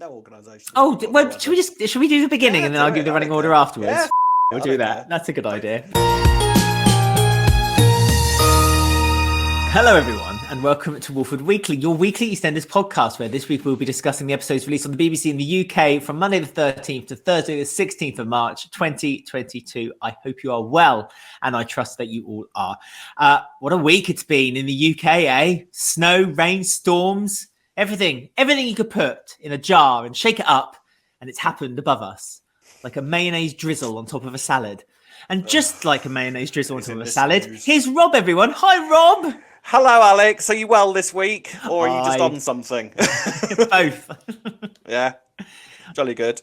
No organisation. Oh, well, should we do the beginning and then I'll give the running order afterwards? Yeah, we'll do that. That's a good idea. Hello, everyone, and welcome to Walford Weekly, your weekly EastEnders podcast, where this week we'll be discussing the episodes released on the BBC in the UK from Monday the 13th to Thursday the 16th of March, 2022. I hope you are well, and I trust that you all are. What a week it's been in the UK, eh? Snow, rain, storms, everything you could put in a jar and shake it up, and it's happened above us, like a mayonnaise drizzle on top of a salad. And just like a mayonnaise drizzle on top of a salad, here's Rob, everyone. Hi, Rob. Hello, Alex. Are you well this week? Or are you just on something? Both. Yeah. Jolly good.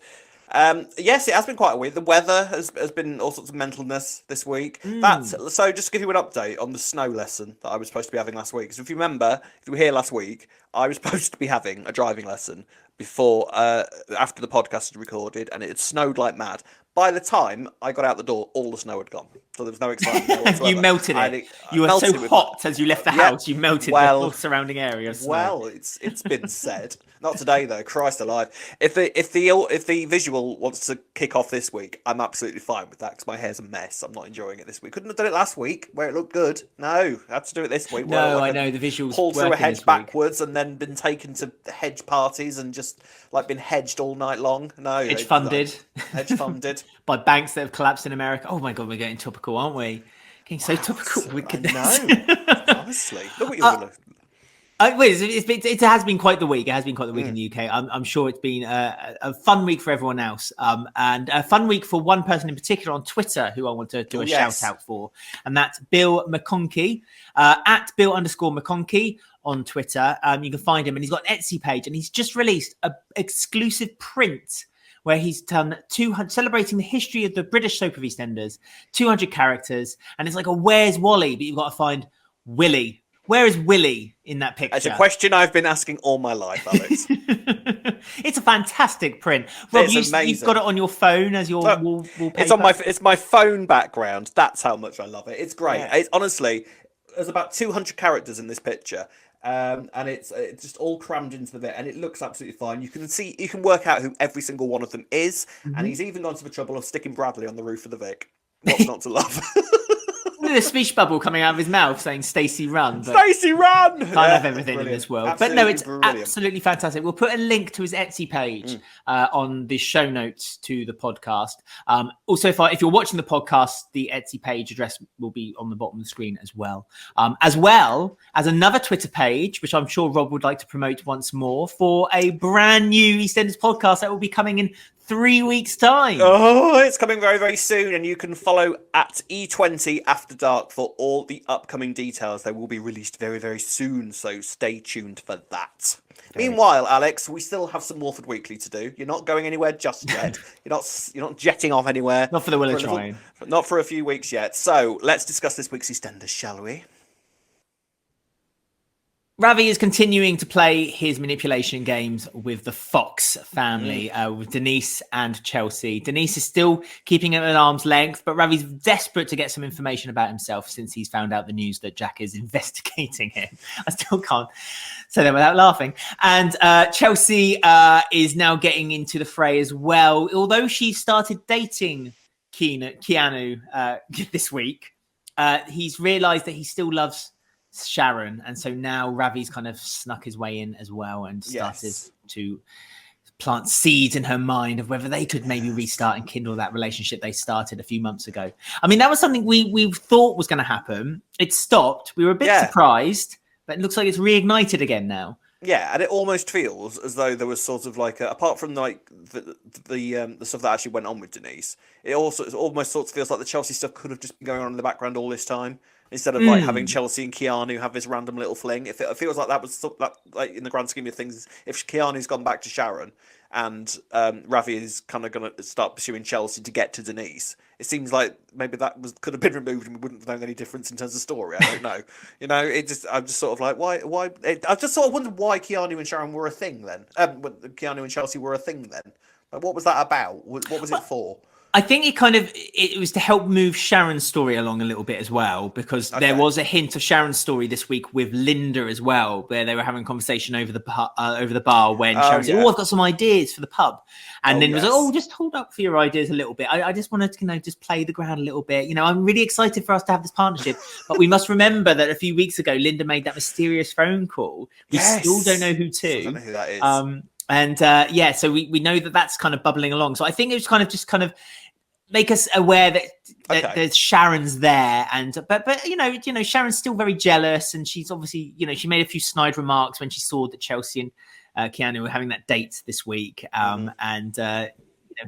Yes, it has been quite a week. The weather has been all sorts of mentalness this week. So just to give you an update on the snow lesson that I was supposed to be having last week. So if you remember, if you were here last week, I was supposed to be having a driving lesson before, after the podcast had recorded, and it had snowed like mad. By the time I got out the door, all the snow had gone. So there was no excitement whatsoever. You melted it. You were so hot as you left the house. You melted the whole surrounding area of snow. Well, it's been said. Not today though. Christ alive! If the visual wants to kick off this week, I'm absolutely fine with that because my hair's a mess. I'm not enjoying it this week. Couldn't have done it last week where it looked good. No, I had to do it this week. No, I know the visuals. Pulled through a hedge backwards and then been taken to hedge parties and just like been hedged all night long. No, hedge funded by banks that have collapsed in America. Oh my god, we're getting topical, aren't we? Getting so topical. Honestly, look what you're doing. It has been quite the week. It has been quite the week in the UK. I'm sure it's been a fun week for everyone else, and a fun week for one person in particular on Twitter who I want to do a shout out for, and that's Bill McConkey, at Bill_McConkey on Twitter. You can find him, and he's got an Etsy page, and he's just released an exclusive print where he's done 200, celebrating the history of the British soap of EastEnders, 200 characters, and it's like a Where's Wally, but you've got to find Willie. Where is Willie in that picture? It's a question I've been asking all my life, Alex. It's a fantastic print. Rob, you've got it on your phone as your wallpaper. It's my phone background. That's how much I love it. It's great. Yeah. It's honestly, there's about 200 characters in this picture. And it's just all crammed into the bit, and it looks absolutely fine. You can work out who every single one of them is, and he's even gone to the trouble of sticking Bradley on the roof of the Vic. What's not to love? The speech bubble coming out of his mouth saying "Stacey, run!" Stacey, run! Can't have everything in this world. Absolutely, but no, it's brilliant. Absolutely fantastic. We'll put a link to his Etsy page on the show notes to the podcast. Also, if you're watching the podcast, the Etsy page address will be on the bottom of the screen as well as another Twitter page, which I'm sure Rob would like to promote once more for a brand new EastEnders podcast that will be coming in 3 weeks' time. Oh, it's coming very, very soon, and you can follow at E20 After Dark for all the upcoming details. They will be released very, very soon, so stay tuned for that. Meanwhile, Alex, we still have some Walford Weekly to do. You're not going anywhere just yet. You're not jetting off anywhere. Not for the will of trying. Not for a few weeks yet. So let's discuss this week's EastEnders, shall we? Ravi is continuing to play his manipulation games with the Fox family, with Dennise and Chelsea. Dennise is still keeping him at arm's length, but Ravi's desperate to get some information about himself since he's found out the news that Jack is investigating him. I still can't say that without laughing. And Chelsea is now getting into the fray as well. Although she started dating Keannu this week, he's realised that he still loves Sharon, and so now Ravi's kind of snuck his way in as well and started to plant seeds in her mind of whether they could maybe restart and kindle that relationship they started a few months ago. I mean, that was something we thought was going to happen. It stopped. We were a bit surprised, but it looks like it's reignited again now. Yeah, and it almost feels as though there was sort of like apart from like the stuff that actually went on with Dennise, it almost sort of feels like the Chelsea stuff could have just been going on in the background all this time. Instead of like having Chelsea and Keannu have this random little fling, it feels like that was like in the grand scheme of things. If Keanu's gone back to Sharon and Ravi is kind of going to start pursuing Chelsea to get to Dennise, it seems like maybe that could have been removed and we wouldn't have known any difference in terms of story. I don't know. I'm just sort of like why. I just sort of wondered why Keannu and Sharon were a thing then. Keannu and Chelsea were a thing then. Like, what was that about? What was it for? I think it was to help move Sharon's story along a little bit as well, because there was a hint of Sharon's story this week with Linda as well, where they were having a conversation over the bar when Sharon said, "Oh, I've got some ideas for the pub," and Linda was like, "Oh, just hold up for your ideas a little bit. I just wanted to, just play the ground a little bit. I'm really excited for us to have this partnership, but we must remember that a few weeks ago, Linda made that mysterious phone call. We still don't know who to. I don't know who that is." And so we know that that's kind of bubbling along. So I think it was kind of make us aware that there's Sharon's there, but Sharon's still very jealous, and she's obviously she made a few snide remarks when she saw that Chelsea and Keannu were having that date this week, and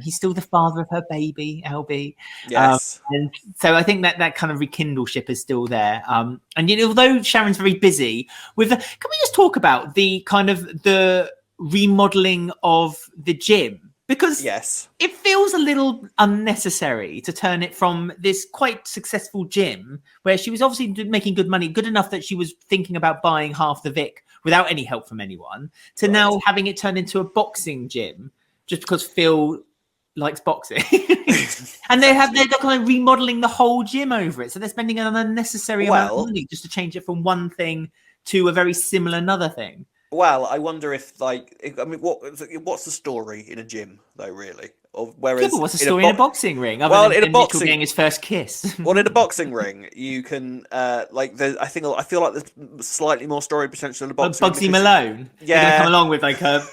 he's still the father of her baby, LB. Yes. And so I think that kind of rekindle ship is still there. And although Sharon's very busy with can we just talk about the kind of the remodeling of the gym, because it feels a little unnecessary to turn it from this quite successful gym where she was obviously making good money, good enough that she was thinking about buying half the Vic without any help from anyone, to now having it turned into a boxing gym just because Phil likes boxing. And they're kind of remodeling the whole gym over it, so they're spending an unnecessary amount of money just to change it from one thing to a very similar another thing. Well, I wonder if what's the story in a gym though, really? Or whereas what's the story in a boxing ring? In a boxing, getting his first kiss. Well, in a boxing ring, you can I feel like there's slightly more story potential in a boxing. Bugsy Malone, they're gonna come along with like a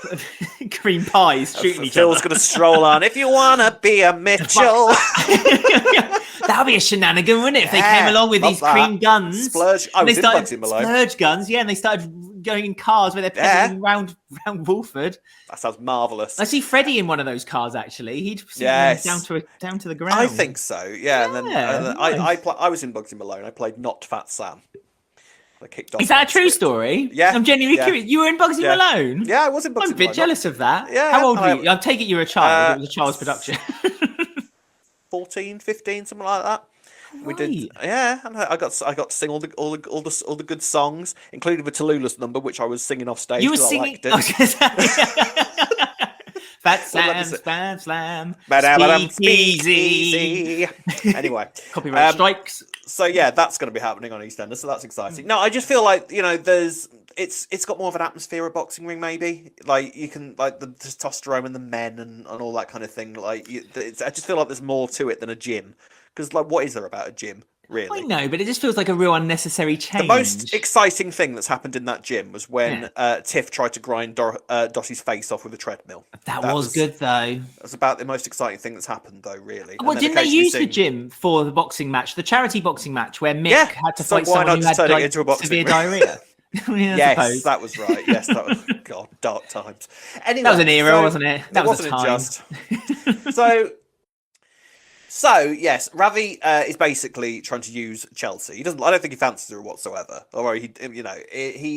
cream pies shooting each other. Phil's gonna stroll on. If you wanna be a Mitchell. That'll be a shenanigan, wouldn't it? If they came along with these cream guns, splurge. I was in Bugsy Malone. Splurge guns, and they started going in cars where they're pedaling round Walford. That sounds marvellous. I see Freddie in one of those cars. Actually, he'd down to the ground. I think so. Yeah, and then I was in Bugsy Malone. I played Not Fat Sam. I kicked off. Is that a true story? Yeah, I'm genuinely curious. You were in Bugsy Malone? Yeah, I was in Bugsy Malone. I'm a bit jealous of that. Yeah, how old were you? I take it you were a child. It was a child's production. 14, 15, something like that. Right. We did, and I got to sing all the good songs, including the Tallulah's number, which I was singing off stage. You were singing. Fat Sam, Slam, Speak Easy. Anyway, copyright strikes. So yeah, that's going to be happening on EastEnders, so that's exciting. No, I just feel like it's got more of an atmosphere of boxing ring, maybe. Like you can like the testosterone and the men and all that kind of thing. Like I just feel like there's more to it than a gym. Because, what is there about a gym, really? I know, but it just feels like a real unnecessary change. The most exciting thing that's happened in that gym was when Tiff tried to grind Dottie's face off with a treadmill. That was good, though. That's about the most exciting thing that's happened, though, really. Well, didn't they use the gym for the boxing match, the charity boxing match, where Mick had to fight someone who had severe diarrhea? Yes, that was right. Yes, that was, God, dark times. Anyway, that was an era, wasn't it? That was a time. So yes, Ravi is basically trying to use Chelsea. I don't think he fancies her whatsoever. Or he's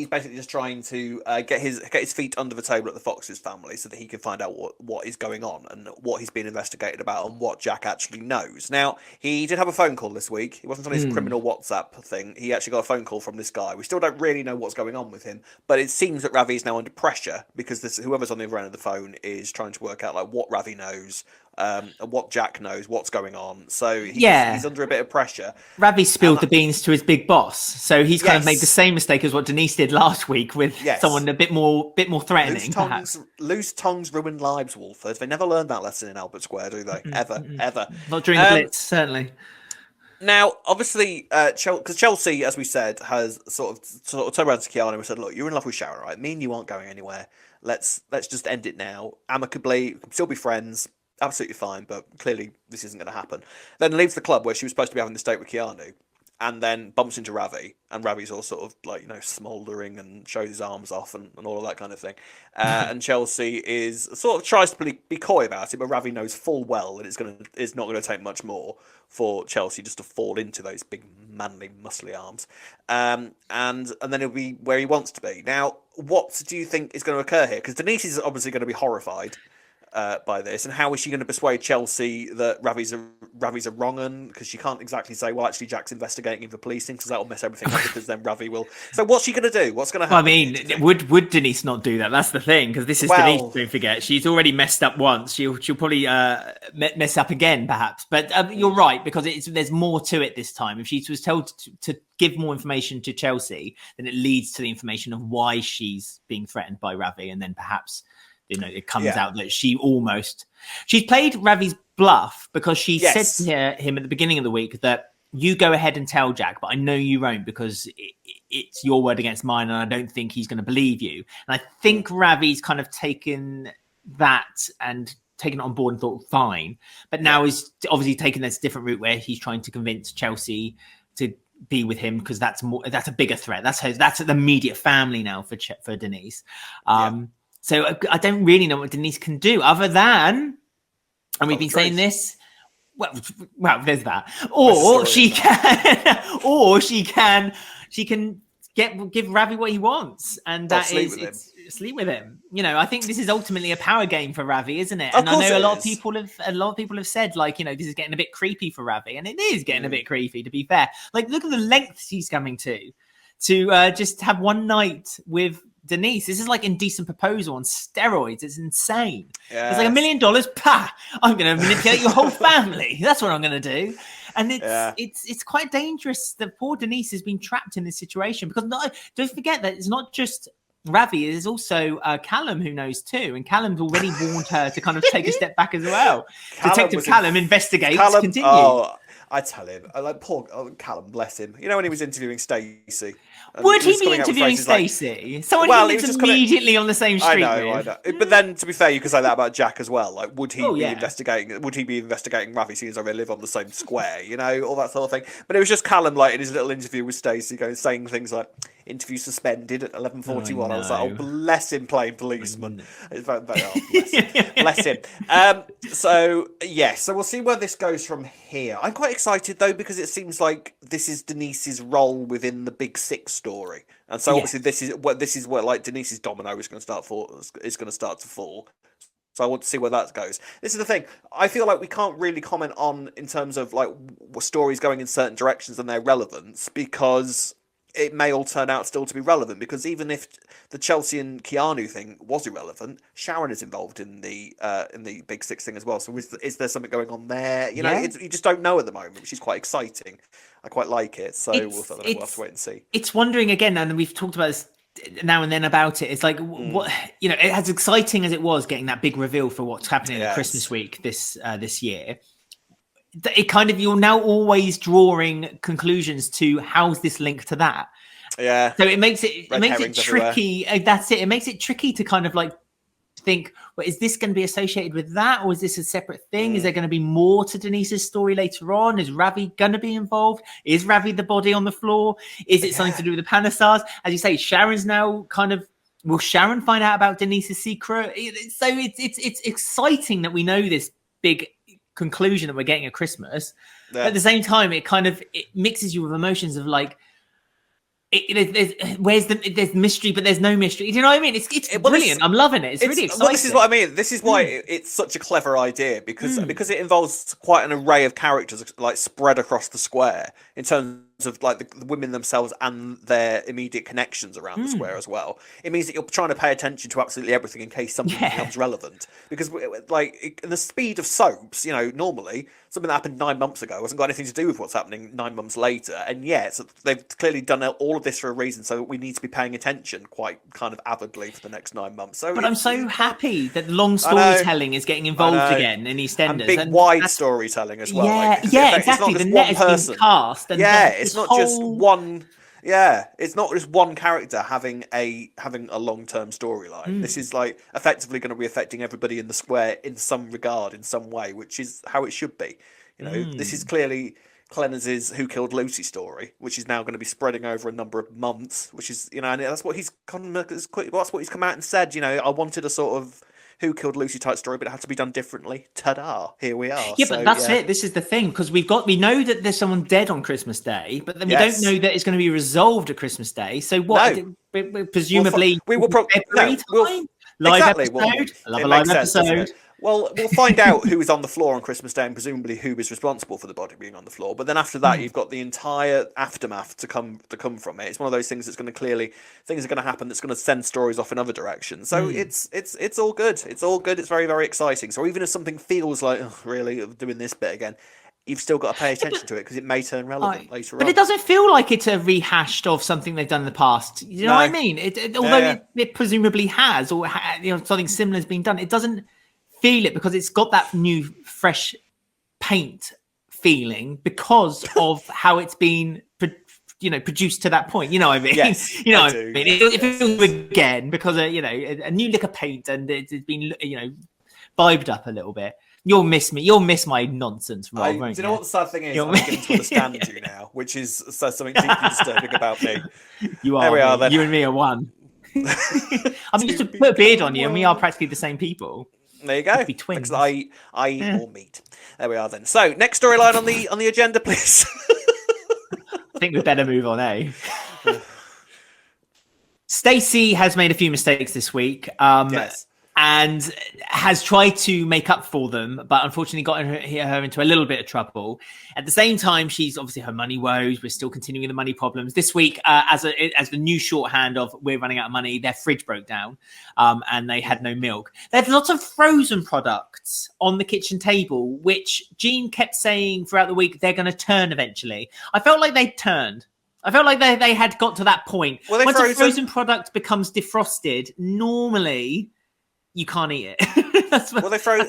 basically just trying to get his feet under the table at the Fox's family so that he can find out what is going on and what he's being investigated about and what Jack actually knows. Now, he did have a phone call this week. He wasn't on his criminal WhatsApp thing. He actually got a phone call from this guy. We still don't really know what's going on with him, but it seems that Ravi is now under pressure because whoever's on the other end of the phone is trying to work out like what Ravi knows. And what Jack knows, what's going on. So he's under a bit of pressure. Ravi spilled the beans to his big boss. So he's kind of made the same mistake as what Dennise did last week with someone a bit more threatening. Loose tongues ruin lives, Walford. They never learned that lesson in Albert Square, do they? Ever. Not during the Blitz, certainly. Now, obviously, because Chelsea, as we said, has sort of turned around to Keannu and said, "Look, you're in love with Sharon, right? Me and you aren't going anywhere. Let's just end it now, amicably. We can still be friends." Absolutely fine, but clearly this isn't going to happen. Then leaves the club where she was supposed to be having this date with Keannu, and then bumps into Ravi, and Ravi's all sort of like smouldering and shows his arms off and all of that kind of thing. And Chelsea is sort of tries to be coy about it, but Ravi knows full well that it's not going to take much more for Chelsea just to fall into those big manly muscly arms, and then he'll be where he wants to be. Now, what do you think is going to occur here? Because Dennise is obviously going to be horrified. by this, and how is she going to persuade Chelsea that Ravi's a wrong un? Because she can't exactly say, well, actually, Jack's investigating for policing, because that'll mess everything up. Because then Ravi will. So what's she going to do? What's going to happen? Well, I mean, would Dennise not do that? That's the thing, because this is Dennise. Don't forget, she's already messed up once. She'll probably mess up again, perhaps. But you're right, because there's more to it this time. If she was told to give more information to Chelsea, then it leads to the information of why she's being threatened by Ravi, and then perhaps it comes out that she's played Ravi's bluff, because she said to him at the beginning of the week that you go ahead and tell Jack, but I know you won't, because it's your word against mine, and I don't think he's going to believe you. And I think Ravi's kind of taken that and taken it on board and thought, fine. But now he's obviously taken this different route where he's trying to convince Chelsea to be with him, because that's a bigger threat. That's the immediate family now for Dennise. So I don't really know what Dennise can do other than, and we've been saying this. Well, there's that. Or she can give Ravi what he wants, and that is sleep with him. I think this is ultimately a power game for Ravi, isn't it? And I know a lot of people have said, like, this is getting a bit creepy for Ravi, and it is getting a bit creepy, to be fair. Like, look at the lengths he's coming to just have one night with Dennise. This is like Indecent Proposal on steroids. It's insane. It's like $1 million. I'm going to manipulate your whole family. That's what I'm going to do. And it's quite dangerous that poor Dennise has been trapped in this situation, because don't forget that it's not just Ravi. There's also Callum, who knows too, and Callum's already warned her to kind of take a step back as well. Detective Callum investigates. Continue. Oh, I tell him, poor Callum, bless him. When he was interviewing Stacey. Would he be interviewing Stacey? Someone who lives immediately on the same street. I know. But then, to be fair, you could say that about Jack as well. Like, would he be investigating? Would he be investigating Ravi, seeing as though they live on the same square? All that sort of thing. But it was just Callum, like, in his little interview with Stacey, saying things like, "Interview suspended at 11:41." I was like, "Oh, bless him, playing policeman." Bless him. So we'll see where this goes from here. I'm quite excited though, because it seems like this is Denise's role within the Big Six story, and so obviously this is where like Denise's domino is going to start to fall. So I want to see where that goes. This is the thing. I feel like we can't really comment on in terms of like stories going in certain directions and their relevance, because it may all turn out still to be relevant, because even if the Chelsea and Keannu thing was irrelevant, Sharon is involved in the Big Six thing as well. So is there something going on there? You just don't know at the moment, which is quite exciting. I quite like it. So we'll have to wait and see. It's wondering again, and we've talked about this now and then about it. It's like what as exciting as it was getting that big reveal for what's happening at Christmas week this year. It kind of, you're now always drawing conclusions to how's this linked to that. Yeah. So it makes it tricky. That's it. It makes it tricky to kind of like think, well, is this going to be associated with that, or is this a separate thing? Is there going to be more to Denise's story later on? Is Ravi going to be involved? Is Ravi the body on the floor? Is it something to do with the Panasars? As you say, Sharon's now kind of. Will Sharon find out about Denise's secret? So it's exciting that we know this big conclusion that we're getting at Christmas. But at the same time, it mixes you with emotions of like, there's mystery, but there's no mystery. Do you know what I mean? It's brilliant. I'm loving it. It's really exciting. Well, this is what I mean. This is why it's such a clever idea, because it involves quite an array of characters like spread across the square in terms of like the women themselves and their immediate connections around the square as well. It means that you're trying to pay attention to absolutely everything in case something becomes relevant. Because like in the speed of soaps, normally something that happened 9 months ago hasn't got anything to do with what's happening 9 months later. And yet they've clearly done all of this for a reason, so we need to be paying attention quite kind of avidly for the next 9 months. So, but I'm so happy that long storytelling is getting involved again in EastEnders, and wide storytelling as well. Exactly. The net has been cast, and it's not just one. Yeah, it's not just one character having a long-term storyline. This is like effectively going to be affecting everybody in the square in some regard, in some way, which is how it should be. This is clearly Clennis's Who Killed Lucy story, which is now going to be spreading over a number of months, which is, and that's what he's come out and said, I wanted a sort of Who Killed Lucy type story, but it had to be done differently. Ta-da, here we are. Yeah, but that's it. This is the thing, because we know that there's someone dead on Christmas Day, but then we don't know that it's going to be resolved at Christmas Day. So what? Presumably, we will live episode. Another live episode. Well, we'll find out who is on the floor on Christmas Day and presumably who is responsible for the body being on the floor. But then after that, you've got the entire aftermath to come from it. It's one of those things that's going to things are going to happen that's going to send stories off in other directions. So it's all good. It's all good. It's very, very exciting. So even if something feels like, oh, really, doing this bit again, you've still got to pay attention to it because it may turn relevant later on. But it doesn't feel like it's a rehashed of something they've done in the past. You know what I mean? Although it presumably has, or something similar has been done, it doesn't feel it because it's got that new fresh paint feeling because of how it's been produced to that point. You know what I mean? Yes, I mean? It feels again because a new lick of paint and it's been vibed up a little bit. You'll miss me. You'll miss my nonsense, Rob. Do you know what the sad thing is? I'm beginning to understand you now, which is something deeply disturbing about me. You are. There we are, then. You and me are one. I mean, just to put a beard on you, and we are practically the same people. There you go. Could be twins. Because I eat more meat. There we are then. So next storyline on the agenda, please. I think we better move on, eh? Stacey has made a few mistakes this week. Yes. And has tried to make up for them, but unfortunately got her into a little bit of trouble. At the same time, she's obviously her money woes. We're still continuing the money problems. This week, as the new shorthand of we're running out of money, their fridge broke down and they had no milk. They had lots of frozen products on the kitchen table, which Jean kept saying throughout the week they're going to turn eventually. I felt like they turned. I felt like they had got to that point. Once a frozen product becomes defrosted, normally you can't eat it. That's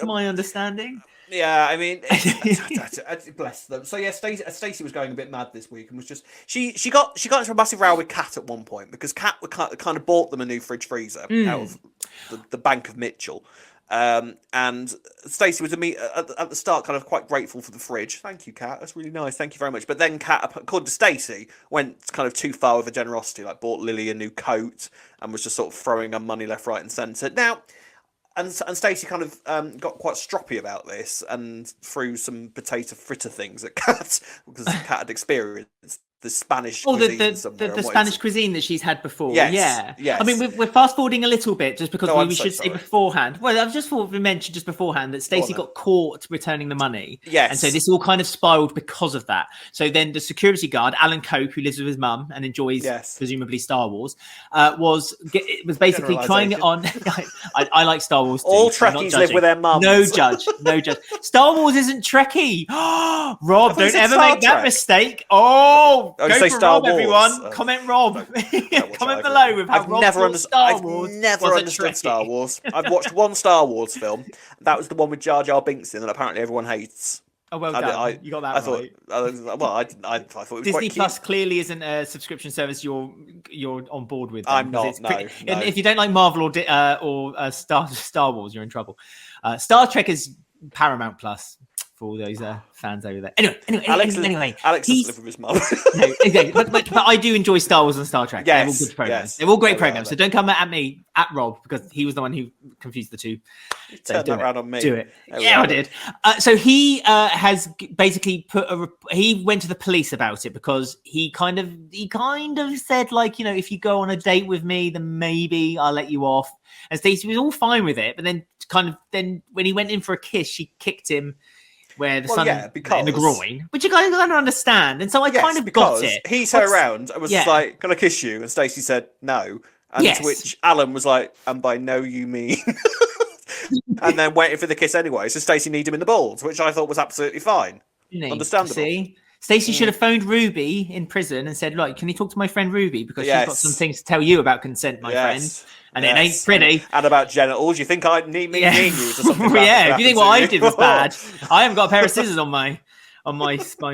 my understanding. Yeah, I mean, bless them. So yeah, Stacey was going a bit mad this week and was just she got into a massive row with Kat at one point because Kat kind of bought them a new fridge freezer out of the Bank of Mitchell. And Stacey was at the start kind of quite grateful for the fridge. Thank you, Kat. That's really nice. Thank you very much. But then Kat, according to Stacey, went kind of too far with her generosity, like bought Lily a new coat and was just sort of throwing her money left, right, and centre. Now. And Stacey kind of got quite stroppy about this and threw some potato fritter things at Kat because Kat had experienced the Spanish cuisine the Spanish cuisine that she's had before. Yes, I mean, we're fast forwarding a little bit just because we should say beforehand. Well, I've just thought we mentioned just beforehand that Stacey got caught returning the money. Yes. And so this all kind of spiraled because of that. So then the security guard, Alan Cope, who lives with his mum and enjoys presumably Star Wars, was basically trying it on. I like Star Wars too. All Trekkies live with their mums. No judge. Star Wars isn't Trekkie. Rob, don't ever make that mistake. Go for Rob, everyone. Comment Rob. Comment below with how Rob thought Star Wars. I've never understood Star Wars. I've watched one Star Wars film. That was the one with Jar Jar Binks in that apparently everyone hates. Oh, well done. You got that right. I thought it was Disney quite Plus clearly isn't a subscription service you're on board with. I'm not. No. If you don't like Marvel or Star Wars, you're in trouble. Star Trek is Paramount Plus. For all those fans over there. Anyway, Alex doesn't live with his mum. No, exactly. But I do enjoy Star Wars and Star Trek. Yes, they're all good programs. They're all great programs. So don't come at me, at Rob, because he was the one who confused the two. Turn that around on me. Do it. I did. So he has basically he went to the police about it because he kind of said, like, if you go on a date with me, then maybe I'll let you off. And Stacey was all fine with it, but then when he went in for a kiss, she kicked him where the sun in the groin, which you guys don't understand. And so I kind of got it. He turned around and was like, "Can I kiss you?" And Stacey said no. And to which Alan was like, "And by no you mean," and then waited for the kiss anyway. So Stacey kneed him in the balls, which I thought was absolutely fine. Understandable. See? Stacey should have phoned Ruby in prison and said, "Look, can you talk to my friend Ruby because she's got some things to tell you about consent, my friend." And it ain't pretty. And about genitals. You think I need me you to something if you think what I did was bad, I haven't got a pair of scissors on my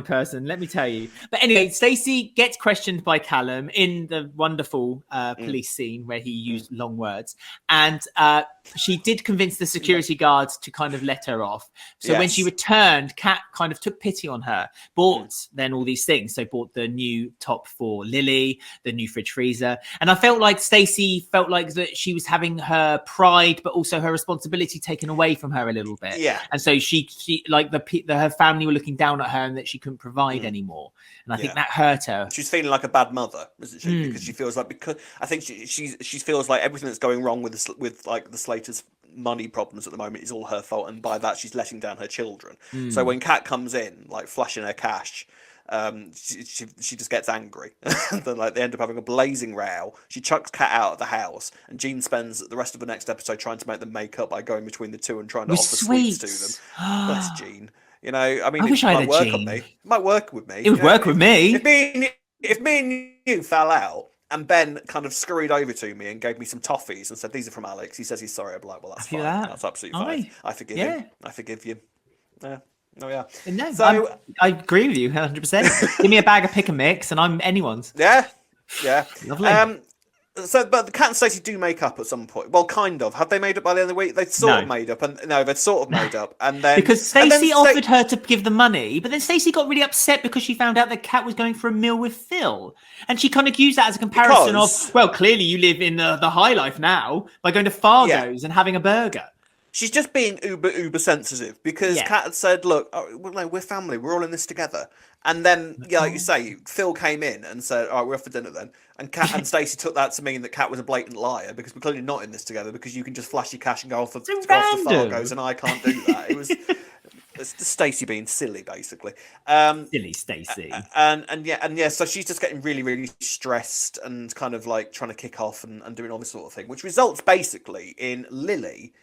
person, let me tell you. But anyway, Stacey gets questioned by Callum in the wonderful police scene where he used long words. And she did convince the security guards to kind of let her off. So when she returned, Kat kind of took pity on her, bought then all these things. So bought the new top for Lily, the new fridge freezer. And I felt like Stacey felt like that she was having her pride, but also her responsibility taken away from her a little bit. Yeah. And so she like her family were looking down at her and that she couldn't provide anymore. And I think that hurt her. She's feeling like a bad mother, isn't she? Because she feels like, I think she feels like everything that's going wrong with like the Slaters money problems at the moment is all her fault, and by that she's letting down her children. So when Kat comes in, like flashing her cash, she just gets angry. And then like they end up having a blazing row. She chucks Kat out of the house, and Jean spends the rest of the next episode trying to make them make up by going between the two and trying to offer sweets to them. That's Jean. You know, I mean, I wish I had might a work Jean. on me. It might work with me. It would work with me. If me and you fell out, and Ben kind of scurried over to me and gave me some toffees and said, "These are from Alex." He says he's sorry. I'm like, "Well, that's fine. That's absolutely fine. I forgive him. I forgive you." Yeah. Oh yeah. No, so I agree with you 100%. Give me a bag of pick and mix, and I'm anyone's. Yeah. Lovely. But the Kat and Stacey do make up at some point. Well, kind of. Have they made up by the end of the week? They've sort of made up, and they've sort of made up, and then because Stacey offered her to give the money, but then Stacey got really upset because she found out that Kat was going for a meal with Phil, and she kind of used that as a comparison of, well, clearly you live in the high life now by going to Fargo's and having a burger. She's just being uber sensitive because Kat had said, "Look, well, no, we're family. We're all in this together." And then, like you say, Phil came in and said, "All right, we're off for dinner then." And Kat and Stacey took that to mean that Kat was a blatant liar because we're clearly not in this together because you can just flash your cash and go off for Fargo's and I can't do that. It was Stacey being silly, basically. Silly Stacey. And so she's just getting really, really stressed and kind of like trying to kick off and doing all this sort of thing, which results basically in Lily.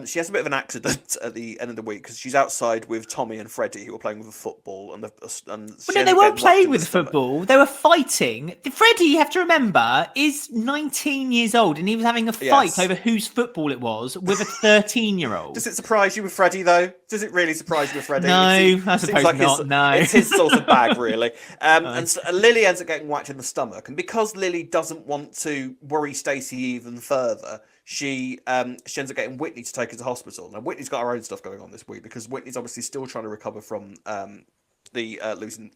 She has a bit of an accident at the end of the week because she's outside with Tommy and Freddie, who were playing with a football. They weren't playing with the football. They were fighting. Freddie, you have to remember, is 19 years old, and he was having a fight over whose football it was with a 13-year-old. Does it surprise you with Freddie, though? Does it really surprise you with Freddie? No, I suppose like not. No, it's his sort of bag, really. And Lily ends up getting whacked in the stomach, and because Lily doesn't want to worry Stacey even further, she ends up getting Whitney to take her to hospital. Now, Whitney's got her own stuff going on this week because Whitney's obviously still trying to recover from the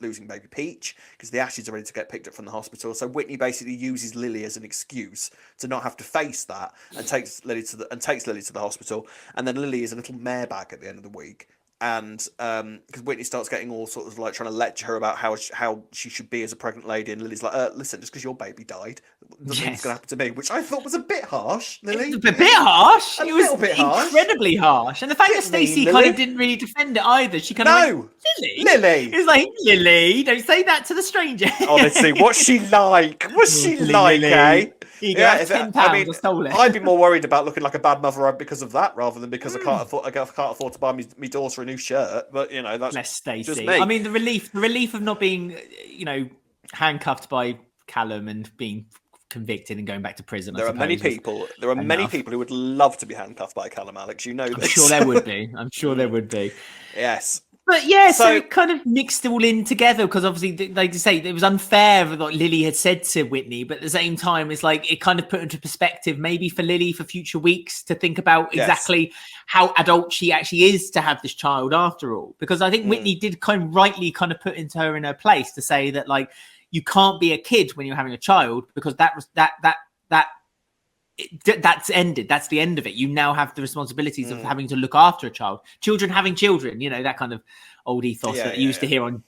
losing baby Peach because the ashes are ready to get picked up from the hospital. So Whitney basically uses Lily as an excuse to not have to face that and takes Lily to the hospital. And then Lily is a little mare bag at the end of the week. And because Whitney starts getting all sorts of like trying to lecture her about how she should be as a pregnant lady, and Lily's like, "Listen, just because your baby died, doesn't mean it's going to happen to me," which I thought was a bit harsh, Lily. A bit harsh. It was incredibly harsh, and the fact that Stacey kind of didn't really defend it either. She kind of went, Lily. It was like, Lily, don't say that to the stranger. Honestly, what's she like? What's she like, eh? £10. I stole it. I'd be more worried about looking like a bad mother because of that rather than because I can't afford to buy my daughter a new shirt. But you know, that's less Stacey. Just me. I mean, the relief of not being, handcuffed by Callum and being convicted and going back to prison. There are many people who would love to be handcuffed by Callum, Alex. You know this. I'm sure there would be. Yes. But so it kind of mixed all in together because obviously, like you say, it was unfair what Lily had said to Whitney, but at the same time, it's like it kind of put into perspective maybe for Lily for future weeks to think about exactly how adult she actually is to have this child after all. Because I think Whitney did kind of rightly kind of put into her in her place to say that like you can't be a kid when you're having a child because that's ended. That's the end of it. You now have the responsibilities of having to look after a child. Children having children, that kind of old ethos that you used to hear on,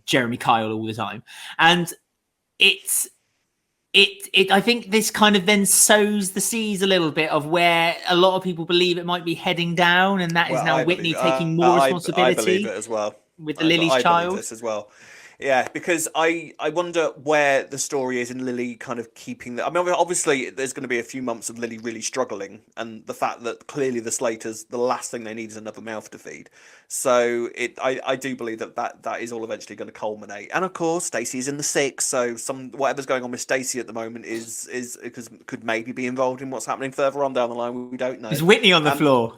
Jeremy Kyle all the time. And I think this kind of then sows the seeds a little bit of where a lot of people believe it might be heading down, and that is now Whitney taking more responsibility. I believe it as well. With the Lily's child. Believe this as well. Yeah, because I wonder where the story is in Lily kind of keeping that. I mean, obviously, there's going to be a few months of Lily really struggling, and the fact that clearly the Slaters, the last thing they need is another mouth to feed. So I do believe that is all eventually going to culminate. And of course, Stacey's in the 6, so whatever's going on with Stacey at the moment is because could maybe be involved in what's happening further on down the line. We don't know. Is Whitney on the floor?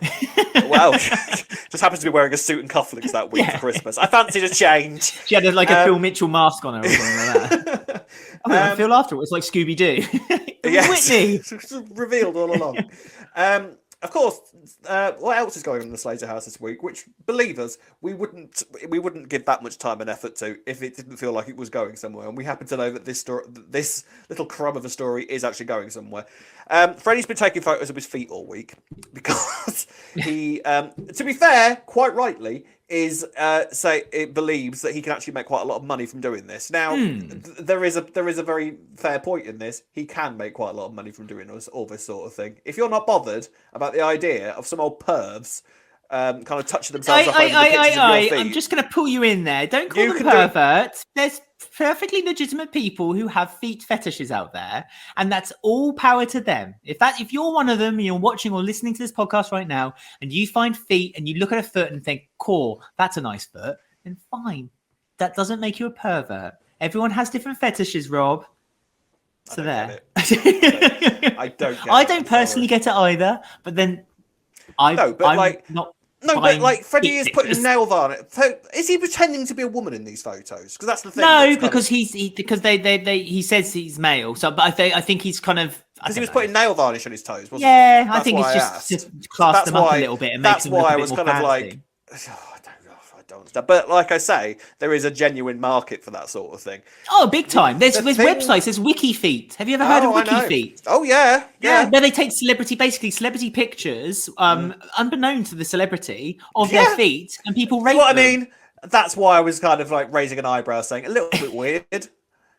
Well, just happens to be wearing a suit and cufflinks that week for Christmas. I fancied a change. She had a Phil Mitchell mask on her or something like that. Phil afterwards, like Scooby-Doo. Whitney. Revealed all along. Of course, what else is going on in the Slater house this week? Which, believe us, we wouldn't give that much time and effort to if it didn't feel like it was going somewhere. And we happen to know that this little crumb of a story is actually going somewhere. Freddie's been taking photos of his feet all week because he, to be fair, quite rightly, is say it believes that he can actually make quite a lot of money from doing this. Now, there is a very fair point in this. He can make quite a lot of money from doing all this sort of thing. If you're not bothered about the idea of some old pervs kind of touching themselves up over the pictures of your feet, I'm just going to pull you in there. Don't call them perverts. There's perfectly legitimate people who have feet fetishes out there, and that's all power to them. If you're one of them and you're watching or listening to this podcast right now and you find feet and you look at a foot and think, cool, that's a nice foot, then fine. That doesn't make you a pervert. Everyone has different fetishes, Rob. So there. I don't personally get it either, but then but Freddie is putting nail varnish. Is he pretending to be a woman in these photos? Because that's the thing. No, because he says he's male. So, but I think he's kind of because he was putting nail varnish on his toes. Wasn't he? I think it's just classed them up a little bit and makes them look a bit more fancy. I don't understand. But like I say, there is a genuine market for that sort of thing. Oh, big time. There's websites. There's Wiki Feet. Have you ever heard of Wiki Feet? Oh, yeah. Where they take celebrity pictures, unbeknown to the celebrity, of their feet, and people rate them. What I mean, that's why I was kind of like raising an eyebrow, saying a little bit weird.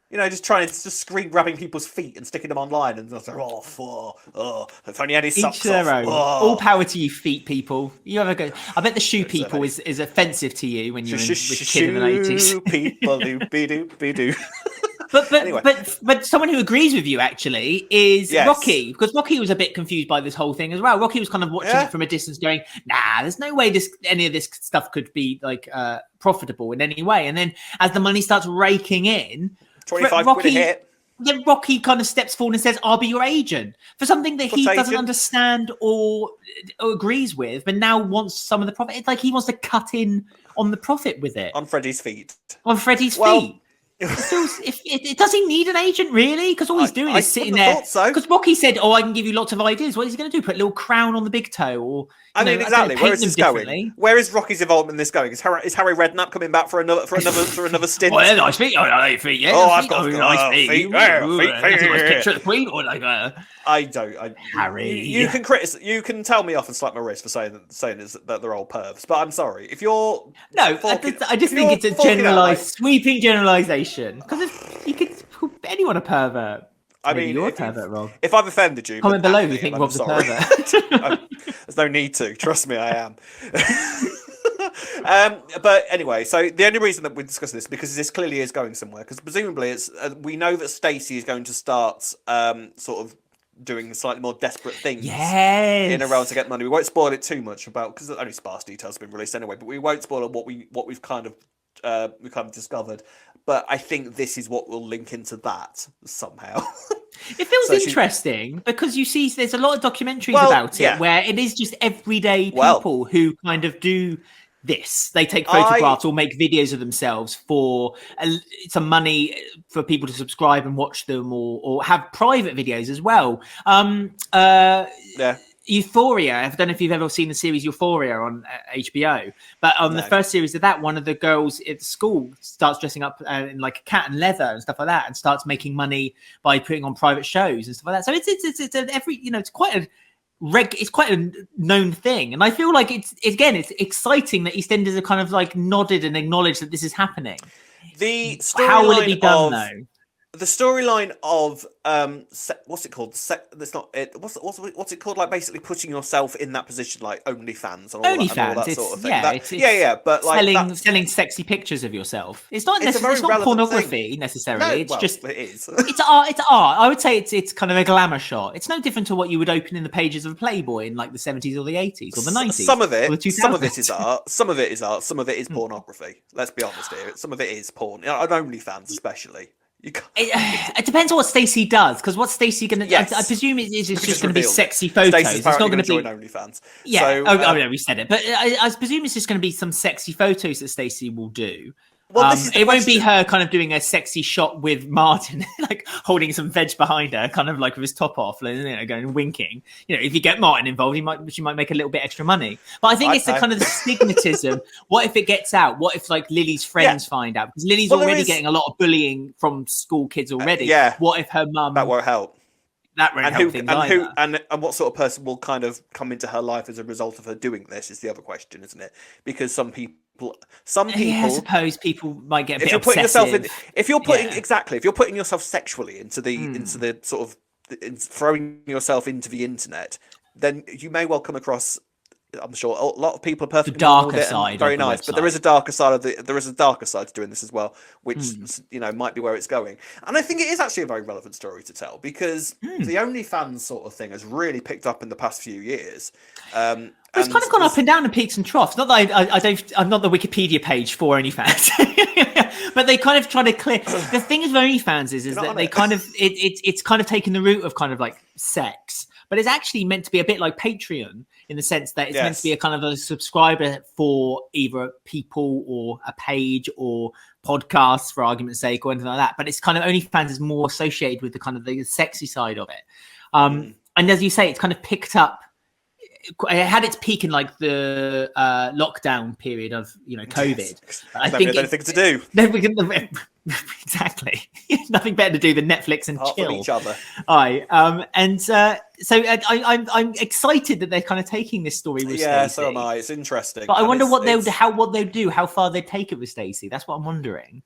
You know, just trying to screen grabbing people's feet and sticking them online and just like, if only had his socks their off. own. All power to you, feet people. You have a go. I bet the shoe people is offensive to you when you're a kid in the 80s. Shoe people, doo. But someone who agrees with you actually is Rocky, because Rocky was a bit confused by this whole thing as well. Rocky was kind of watching it from a distance, going, "Nah, there's no way any of this stuff could be like profitable in any way." And then as the money starts raking in, 25 quid a hit. Then Rocky kind of steps forward and says, "I'll be your agent," for something that he doesn't understand or agrees with, but now wants some of the profit. It's like he wants to cut in on the profit with it. On Freddie's feet. Feet. Does he need an agent really? Because all he's doing is sitting there. Because Rocky said, "Oh, I can give you lots of ideas." What is he going to do? Put a little crown on the big toe, or exactly. Where is this going? Where is Rocky's involvement in this going? Is Harry Redknapp coming back for another stint? Oh, nice feet. Oh, feet. Yeah. I've got nice feet. Feet. Picture of the Queen. I don't. Harry, you can criticize. You can tell me off and slap my wrist for saying that they're all pervs. But I'm sorry if you're. No, I just think it's a generalized, sweeping generalization. Because you could call anyone a pervert. I mean, you're a pervert, Rob. If I've offended you, comment below if you think Rob's a pervert. There's no need to. Trust me, I am. But anyway, so the only reason that we discuss this because this clearly is going somewhere. Because presumably, we know that Stacey is going to start sort of doing slightly more desperate things in a row to get money. We won't spoil it too much because only sparse details have been released anyway. But we won't spoil what we've kind of discovered. But I think this is what will link into that somehow. It feels interesting because you see there's a lot of documentaries about it where it is just everyday people who kind of do this. They take photographs or make videos of themselves for some money for people to subscribe and watch them or have private videos as well. Euphoria. I don't know if you've ever seen the series Euphoria on HBO, but on the first series of that, one of the girls at school starts dressing up in like a cat and leather and stuff like that, and starts making money by putting on private shows and stuff like that. So it's quite a known thing, and I feel like it's exciting that EastEnders are kind of like nodded and acknowledged that this is happening. How will it be done though? The storyline of what's it called? That's not it. What's it called? Like basically putting yourself in that position, like OnlyFans and all that sort of thing. But like selling sexy pictures of yourself. It's not pornography necessarily. No, it is. It's art. It's art. I would say it's kind of a glamour shot. It's no different to what you would open in the pages of a Playboy in like the 70s or the 80s or the 90s. Some of it is art. Some of it is art. Some of it is pornography. Let's be honest here. Some of it is porn. On OnlyFans especially. It depends on what Stacey does, because what's Stacey going to? I presume it's just going to be sexy photos. Stacey's it's not going to be OnlyFans. Yeah, so, we said it, but I presume it's just going to be some sexy photos that Stacey will do. Well, it won't be her kind of doing a sexy shot with Martin, like holding some veg behind her, kind of like with his top off, going winking. If you get Martin involved, she might make a little bit extra money. But I think it's the kind of the stigmatism. What if it gets out? What if like Lily's friends find out? Because Lily's already getting a lot of bullying from school kids already. Yeah. What if her mum? That won't help. that won't help things either. And what sort of person will kind of come into her life as a result of her doing this is the other question, isn't it? Because some people, Yeah, I suppose people might get a bit putting yourself in, obsessive. if you're putting yourself sexually into the sort of throwing yourself into the internet, then you may well come across. I'm sure a lot of people are perfectly darker side, very nice, but there is a darker side to doing this as well, which might be where it's going. And I think it is actually a very relevant story to tell because the OnlyFans sort of thing has really picked up in the past few years. It's kind of gone up and down in peaks and troughs. Not that I'm not the Wikipedia page for OnlyFans, but they kind of try to clear. The thing with OnlyFans is that they kind of it's kind of taken the route of kind of like sex, but it's actually meant to be a bit like Patreon in the sense that it's meant to be a kind of a subscriber for either people or a page or podcasts for argument's sake or anything like that. But it's kind of OnlyFans is more associated with the kind of the sexy side of it. And as you say, it's kind of picked up. It had its peak in like the lockdown period of COVID. I think anything to do. Exactly, nothing better to do than Netflix and chill. Each other. So I'm excited that they're kind of taking this story with Stacey. Yeah, so am I. It's interesting. But I wonder what they'll do, how far they take it with Stacey. That's what I'm wondering.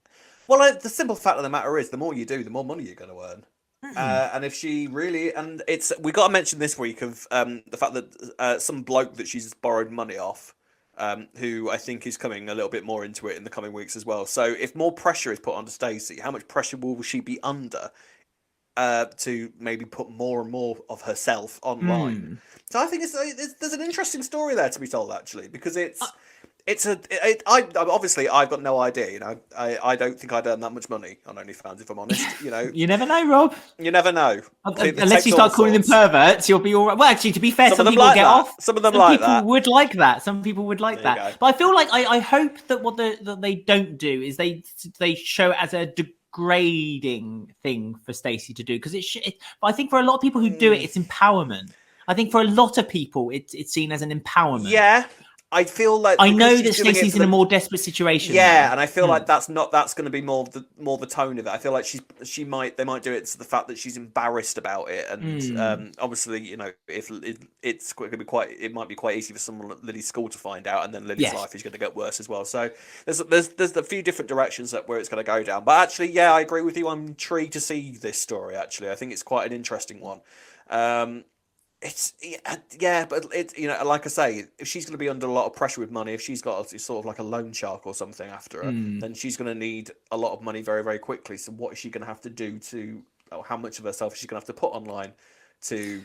Well, the simple fact of the matter is, the more you do, the more money you're going to earn. And if she really, and we got to mention this week of the fact that some bloke that she's borrowed money off, who I think is coming a little bit more into it in the coming weeks as well. So if more pressure is put onto Stacey, how much pressure will she be under to maybe put more and more of herself online? So I think there's an interesting story there to be told actually, because obviously I've got no idea. I don't think I'd earn that much money on OnlyFans if I'm honest. You never know, Rob. You never know. Unless you start calling them perverts, you'll be all right. Well, actually, to be fair, some people get off. Some of them like that. Some people would like that. Some people would like that. But I feel like I hope that what they don't do is they show it as a degrading thing for Stacey to do, because but I think for a lot of people who do it, it's empowerment. I think for a lot of people, it's seen as an empowerment. Yeah. I feel like I know that Stacey's in a more desperate situation. Yeah, and I feel like that's going to be more the tone of it. I feel like they might do it to the fact that she's embarrassed about it, and obviously if it's going to be it might be quite easy for someone at Lily's school to find out, and then Lily's life is going to get worse as well. So there's a few different directions where it's going to go down. But actually, yeah, I agree with you. I'm intrigued to see this story. Actually, I think it's quite an interesting one. But like I say, if she's going to be under a lot of pressure with money, if she's got sort of like a loan shark or something after her, then she's going to need a lot of money very, very quickly. So what is she going to have to do how much of herself is she going to have to put online to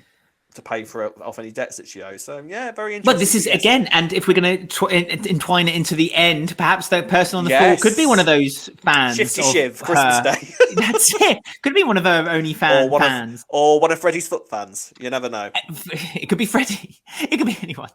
pay for off any debts that she owes? So yeah, very interesting. But this is again, and if we're going to entwine it into the end, perhaps the person on the floor could be one of those fans. Shifty Shiv, Christmas Day. That's it. Could be one of her OnlyFans fans, or one of Freddie's foot fans. You never know. It could be Freddie. It could be anyone.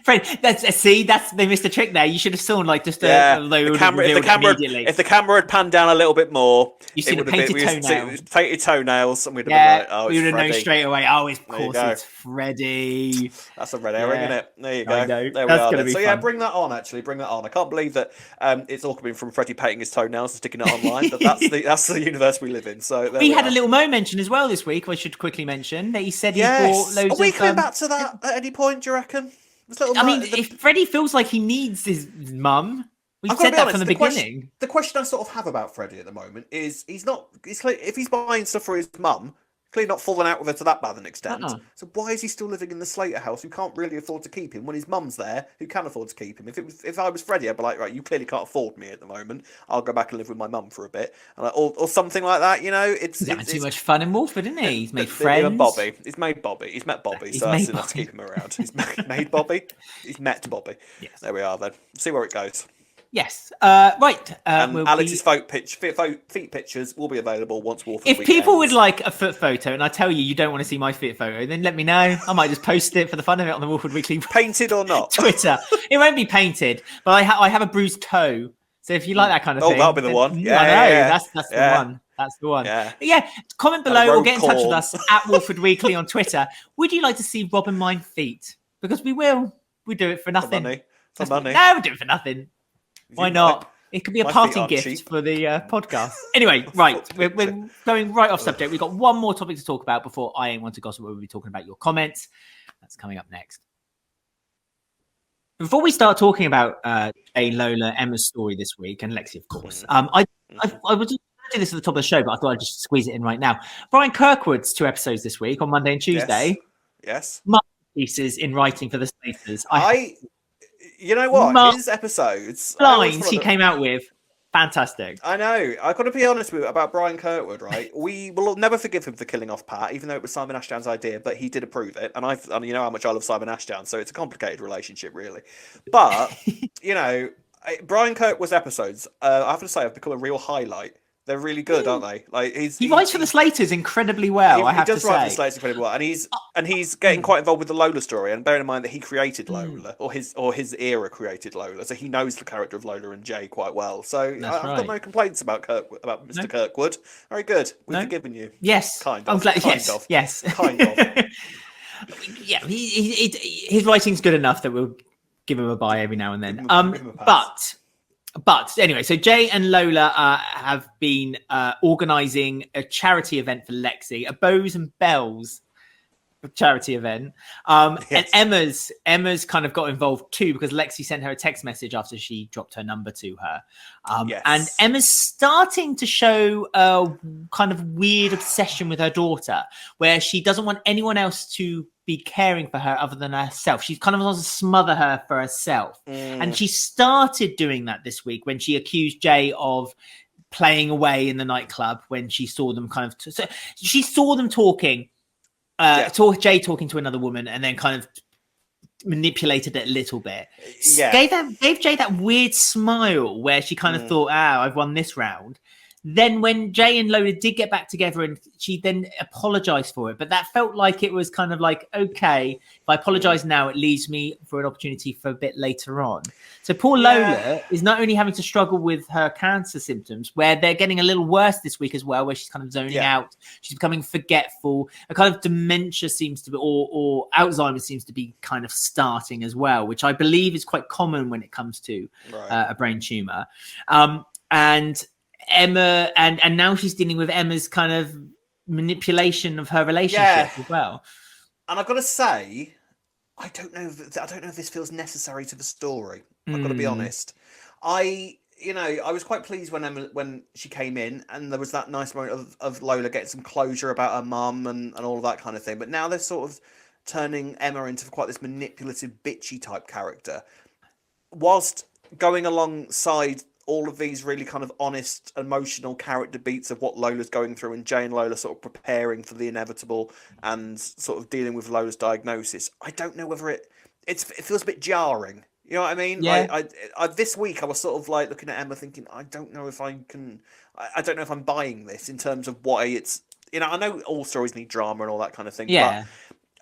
Freddie. They missed a trick there. You should have seen like just a load if the camera had panned down a little bit more, you see the painted toenails, and we'd have been like, we would have known straight away. Oh, it's it's Freddie. That's a red herring, isn't it? There you go. I know. There we are. So yeah, bring that on. Actually, bring that on. I can't believe that it's all coming from Freddie painting his toenails and sticking it online. But that's the universe we live in. So we had a little Mo mention as well this week. I should quickly mention that he said he bought loads. Are we coming back to that at any point? Do you reckon? If Freddie feels like he needs his mum. We've said that from the beginning. The question I sort of have about Freddie at the moment is if he's buying stuff for his mum, clearly not falling out with her to that bad an extent. So why is he still living in the Slater house who can't really afford to keep him when his mum's there who can afford to keep him? If I was Freddie, I'd be like, right, you clearly can't afford me at the moment. I'll go back and live with my mum for a bit, or something like that. He's having too much fun in Walford, isn't he? He's made friends. He's met Bobby, so that's enough to keep him around. He's made Bobby. He's met Bobby. Yes. There we are then. See where it goes. Yes. Right. Alex's feet pictures will be available once Walford. If people would like a foot photo, and I tell you don't want to see my feet photo, then let me know. I might just post it for the fun of it on the Walford Weekly. Painted or not? Twitter. It won't be painted, but I have a bruised toe. So if you like that kind of thing, that'll be the one. Yeah, I know. Yeah. That's the one. That's the one. Yeah. Comment below or get in touch with us at Walford Weekly on Twitter. Would you like to see Rob and mine feet? Because we will. We do it for nothing. For money. No, we do it for nothing. Why not? It could be a My feet parting aren't gift cheap. for the podcast. Anyway, right. We're going right off subject. We've got one more topic to talk about before I Ain't Want to Gossip, where we'll be talking about your comments. That's coming up next. Before we start talking about Jane, Lola, Emma's story this week, and Lexi, of course, I was just going to do this at the top of the show, but I thought I'd just squeeze it in right now. Brian Kirkwood's 2 episodes this week on Monday and Tuesday. Yes. Masterpieces in writing for the Slaters. You know what? His episodes, lines he came out with, fantastic. I know. I got to be honest with you about Brian Kirkwood, right? We will never forgive him for killing off Pat, even though it was Simon Ashdown's idea, but he did approve it. And you know how much I love Simon Ashdown, so it's a complicated relationship, really. But, you know, Brian Kirkwood's episodes, I have to say, have become a real highlight. They're really good, aren't they? Like he writes for the Slaters incredibly well. He does write for the Slaters incredibly well, and he's getting quite involved with the Lola story. And bearing in mind that he created Lola, or his era created Lola, so he knows the character of Lola and Jay quite well. So I've got no complaints about Mr. Kirkwood. Very good. We've forgiven you. Yes, kind of. I'm glad. Yes, kind of. Yeah, his writing's good enough that we'll give him a buy every now and then. But anyway, so Jay and Lola have been organising a charity event for Lexi, a Bows and Bells charity event. And Emma's kind of got involved too, because Lexi sent her a text message after she dropped her number to her. And Emma's starting to show a kind of weird obsession with her daughter, where she doesn't want anyone else to be caring for her other than herself. She kind of wants to smother her for herself. And she started doing that this week when she accused Jay of playing away in the nightclub when she saw them kind of... so she saw them talking, Jay talking to another woman, and then kind of manipulated it a little bit. Gave Jay that weird smile where she kind of thought, I've won this round. Then when Jay and Lola did get back together, and she then apologized for it, but that felt like it was kind of like, okay, if I apologize now, it leaves me for an opportunity for a bit later on. So poor Lola is not only having to struggle with her cancer symptoms, where they're getting a little worse this week as well, where she's kind of zoning out, she's becoming forgetful, a kind of dementia seems to be, or Alzheimer's seems to be kind of starting as well, which I believe is quite common when it comes to a brain tumor. And Emma, and now she's dealing with Emma's kind of manipulation of her relationship as well. And I've got to say, I don't know if this feels necessary to the story. I've got to be honest. I was quite pleased when she came in, and there was that nice moment of Lola getting some closure about her mum and all of that kind of thing. But now they're sort of turning Emma into quite this manipulative, bitchy type character, whilst going alongside all of these really kind of honest, emotional character beats of what Lola's going through, and Jay and Lola sort of preparing for the inevitable and sort of dealing with Lola's diagnosis. I don't know whether it feels a bit jarring. You know what I mean? Yeah. I this week I was sort of like looking at Emma thinking, I don't know if I'm buying this in terms of why it's, I know all stories need drama and all that kind of thing. Yeah. But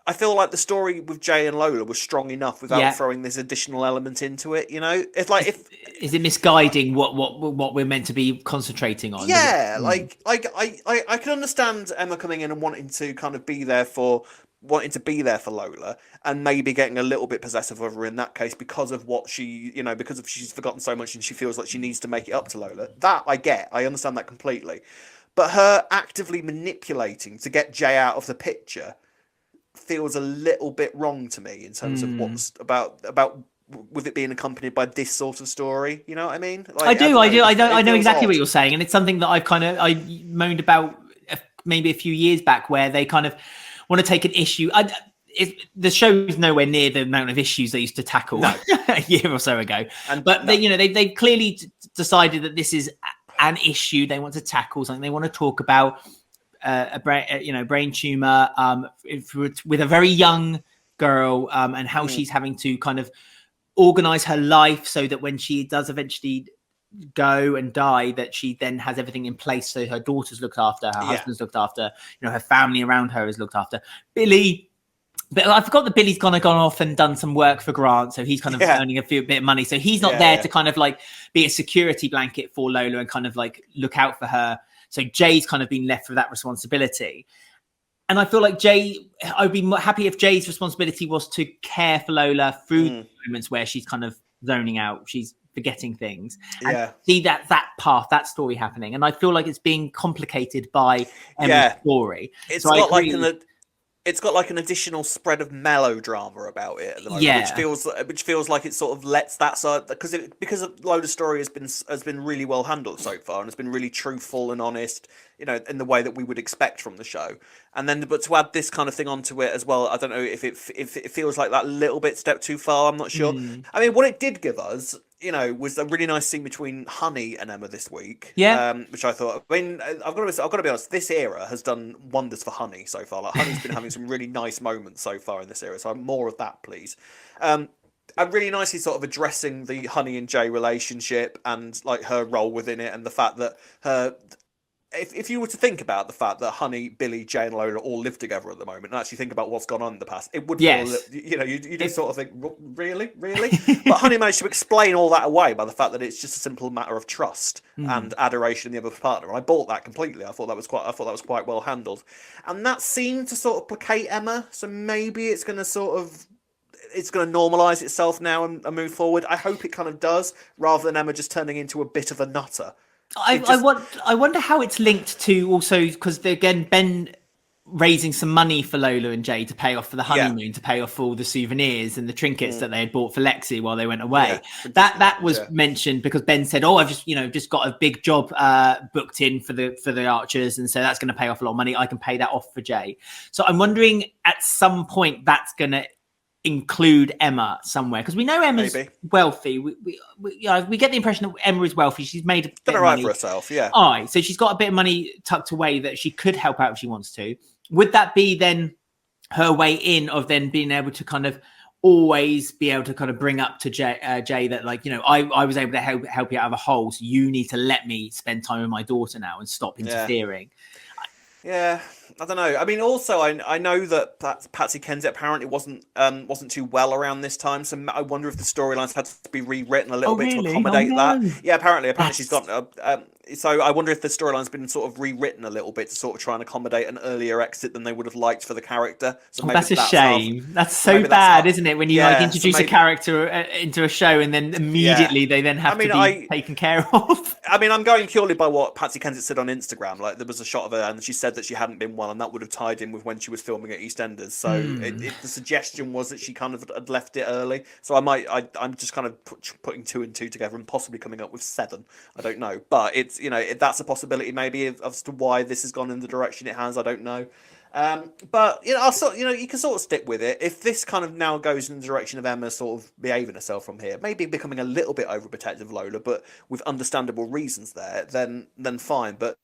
I feel like the story with Jay and Lola was strong enough without throwing this additional element into it. It's like is it misguiding what we're meant to be concentrating on? Yeah, I can understand Emma coming in and wanting to kind of be there for Lola, and maybe getting a little bit possessive of her in that case because of what she, because of she's forgotten so much and she feels like she needs to make it up to Lola. That I understand that completely, but her actively manipulating to get Jay out of the picture feels a little bit wrong to me in terms of what's about with it being accompanied by this sort of story. You know what I mean? Like, I know exactly what you're saying, and it's something that I moaned about maybe a few years back, where they kind of want to take an issue. The show is nowhere near the amount of issues they used to tackle a year or so ago, they've clearly decided that this is an issue they want to tackle, something they want to talk about. A brain tumor with a very young girl, and how she's having to kind of organize her life so that when she does eventually go and die, that she then has everything in place, so her daughter's looked after, her husband's looked after, her family around her is looked after. But I forgot that Billy's gone off and done some work for Grant, so he's kind of earning a bit of money, so he's not there to kind of like be a security blanket for Lola and kind of like look out for her. So Jay's kind of been left with that responsibility. And I feel like I'd be happy if Jay's responsibility was to care for Lola through the moments where she's kind of zoning out. She's forgetting things. Yeah. And see that path, that story happening. And I feel like it's being complicated by Emma's story. It's so got like an additional spread of melodrama about it at the moment, which feels like it sort of lets that side, because Lola's story has been really well handled so far, and it's been really truthful and honest, in the way that we would expect from the show. And then, but to add this kind of thing onto it as well, I don't know if it feels like that little bit step too far. I'm not sure. I mean, what it did give us, was a really nice scene between Honey and Emma this week. Yeah. Which I thought. I mean, I've got to be honest. This era has done wonders for Honey so far. Like, Honey's been having some really nice moments so far in this era. So more of that, please. And really nicely sort of addressing the Honey and Jay relationship and like her role within it, and the fact that her. If you were to think about the fact that Honey, Billy, Jay, and Lola all live together at the moment, and actually think about what's gone on in the past, it would feel, you do sort of think, really? But Honey managed to explain all that away by the fact that it's just a simple matter of trust and adoration in the other partner. And I bought that completely. I thought that was quite well handled, and that seemed to sort of placate Emma. So maybe it's going to normalise itself now and move forward. I hope it kind of does, rather than Emma just turning into a bit of a nutter. I wonder how it's linked to also, because again, Ben raising some money for Lola and Jay to pay off for the honeymoon, to pay off for all the souvenirs and the trinkets that they had bought for Lexi while they went away. That was mentioned because Ben said, "Oh, I've just got a big job booked in for the Archers, and so that's going to pay off a lot of money. I can pay that off for Jay." So I'm wondering at some point that's going to include Emma somewhere, because we know Emma's wealthy. We get the impression that Emma is wealthy. She's made a bit of money for herself, so she's got a bit of money tucked away that she could help out if she wants to. Would that be then her way in of then being able to kind of always be able to kind of bring up to Jay that, like, I was able to help you out of a hole, so you need to let me spend time with my daughter now and stop interfering. Yeah, I don't know. I mean, also, I know that Patsy Kensit apparently wasn't too well around this time, so I wonder if the storylines had to be rewritten a little bit to accommodate that. Yeah, apparently she's got. So I wonder if the storyline's been sort of rewritten a little bit to sort of try and accommodate an earlier exit than they would have liked for the character. So maybe that's a shame. That's so bad, isn't it? When you introduce a character into a show and then immediately they then have to be taken care of. I mean, I'm going purely by what Patsy Kensit said on Instagram. Like, there was a shot of her and she said that she hadn't been well, and that would have tied in with when she was filming at EastEnders. So the suggestion was that she kind of had left it early. So I'm just kind of putting 2 and 2 together and possibly coming up with 7. I don't know, but it's, if that's a possibility maybe as to why this has gone in the direction it has. I don't know. But you can sort of stick with it. If this kind of now goes in the direction of Emma sort of behaving herself from here, maybe becoming a little bit overprotective of Lola, but with understandable reasons there, then fine. But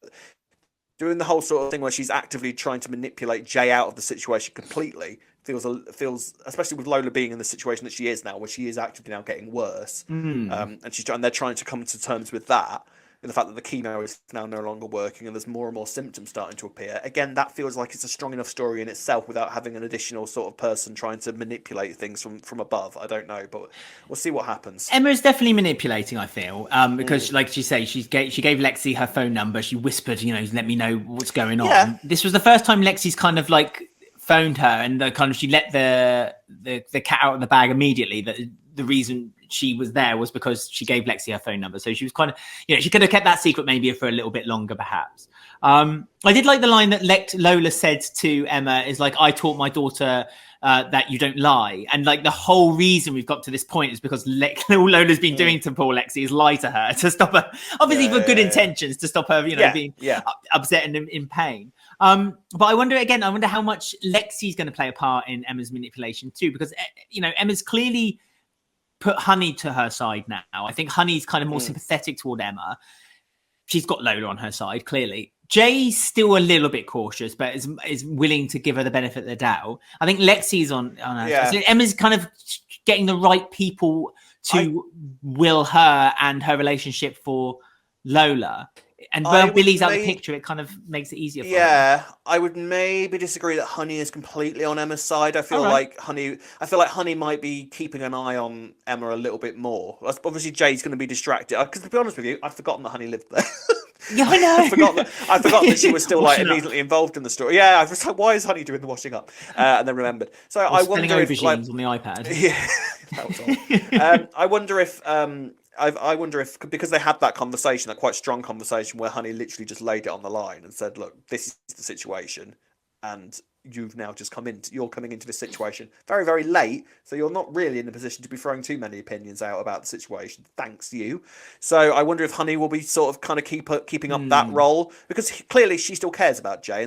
doing the whole sort of thing where she's actively trying to manipulate Jay out of the situation completely feels, especially with Lola being in the situation that she is now, where she is actively now getting worse, and they're trying to come to terms with that. And the fact that the chemo is now no longer working and there's more and more symptoms starting to appear. Again, that feels like it's a strong enough story in itself without having an additional sort of person trying to manipulate things from above. I don't know, but we'll see what happens. Emma is definitely manipulating, I feel, because like you say, she gave Lexi her phone number. She whispered, let me know what's going on. Yeah. This was the first time Lexi's kind of like phoned her, and she let the cat out of the bag immediately. That the reason she was there was because she gave Lexi her phone number. So she was kind of, she could have kept that secret maybe for a little bit longer, perhaps. I did like the line that Lola said to Emma is like, I taught my daughter that you don't lie. And like the whole reason we've got to this point is because all Lola's been doing to poor Lexi is lie to her to stop her, obviously for good intentions, to stop her, being upset and in pain. But I wonder how much Lexi's going to play a part in Emma's manipulation too, because, Emma's clearly put Honey to her side now. I think Honey's kind of more sympathetic toward Emma. She's got Lola on her side, clearly. Jay's still a little bit cautious, but is willing to give her the benefit of the doubt. I think Lexi's on her side. So Emma's kind of getting the right people to will her and her relationship for Lola. And where Billy's out of the picture, it kind of makes it easier for her. I would maybe disagree that Honey is completely on Emma's side. I feel like Honey might be keeping an eye on Emma a little bit more. Obviously, Jay's going to be distracted. Because to be honest with you, I've forgotten that Honey lived there. Yeah, I know. I forgot that she was still like immediately involved in the story. Yeah, I was like, why is Honey doing the washing up? And then remembered. So I wonder if aubergines on the iPad. Yeah, that was all. I wonder if I wonder if, because they had that conversation, that quite strong conversation where Honey literally just laid it on the line and said, "Look, this is the situation, and you've now just you're coming into this situation very, very late, so you're not really in a position to be throwing too many opinions out about the situation. Thanks you." So I wonder if Honey will be sort of kind of keeping up that role, because clearly she still cares about Jay,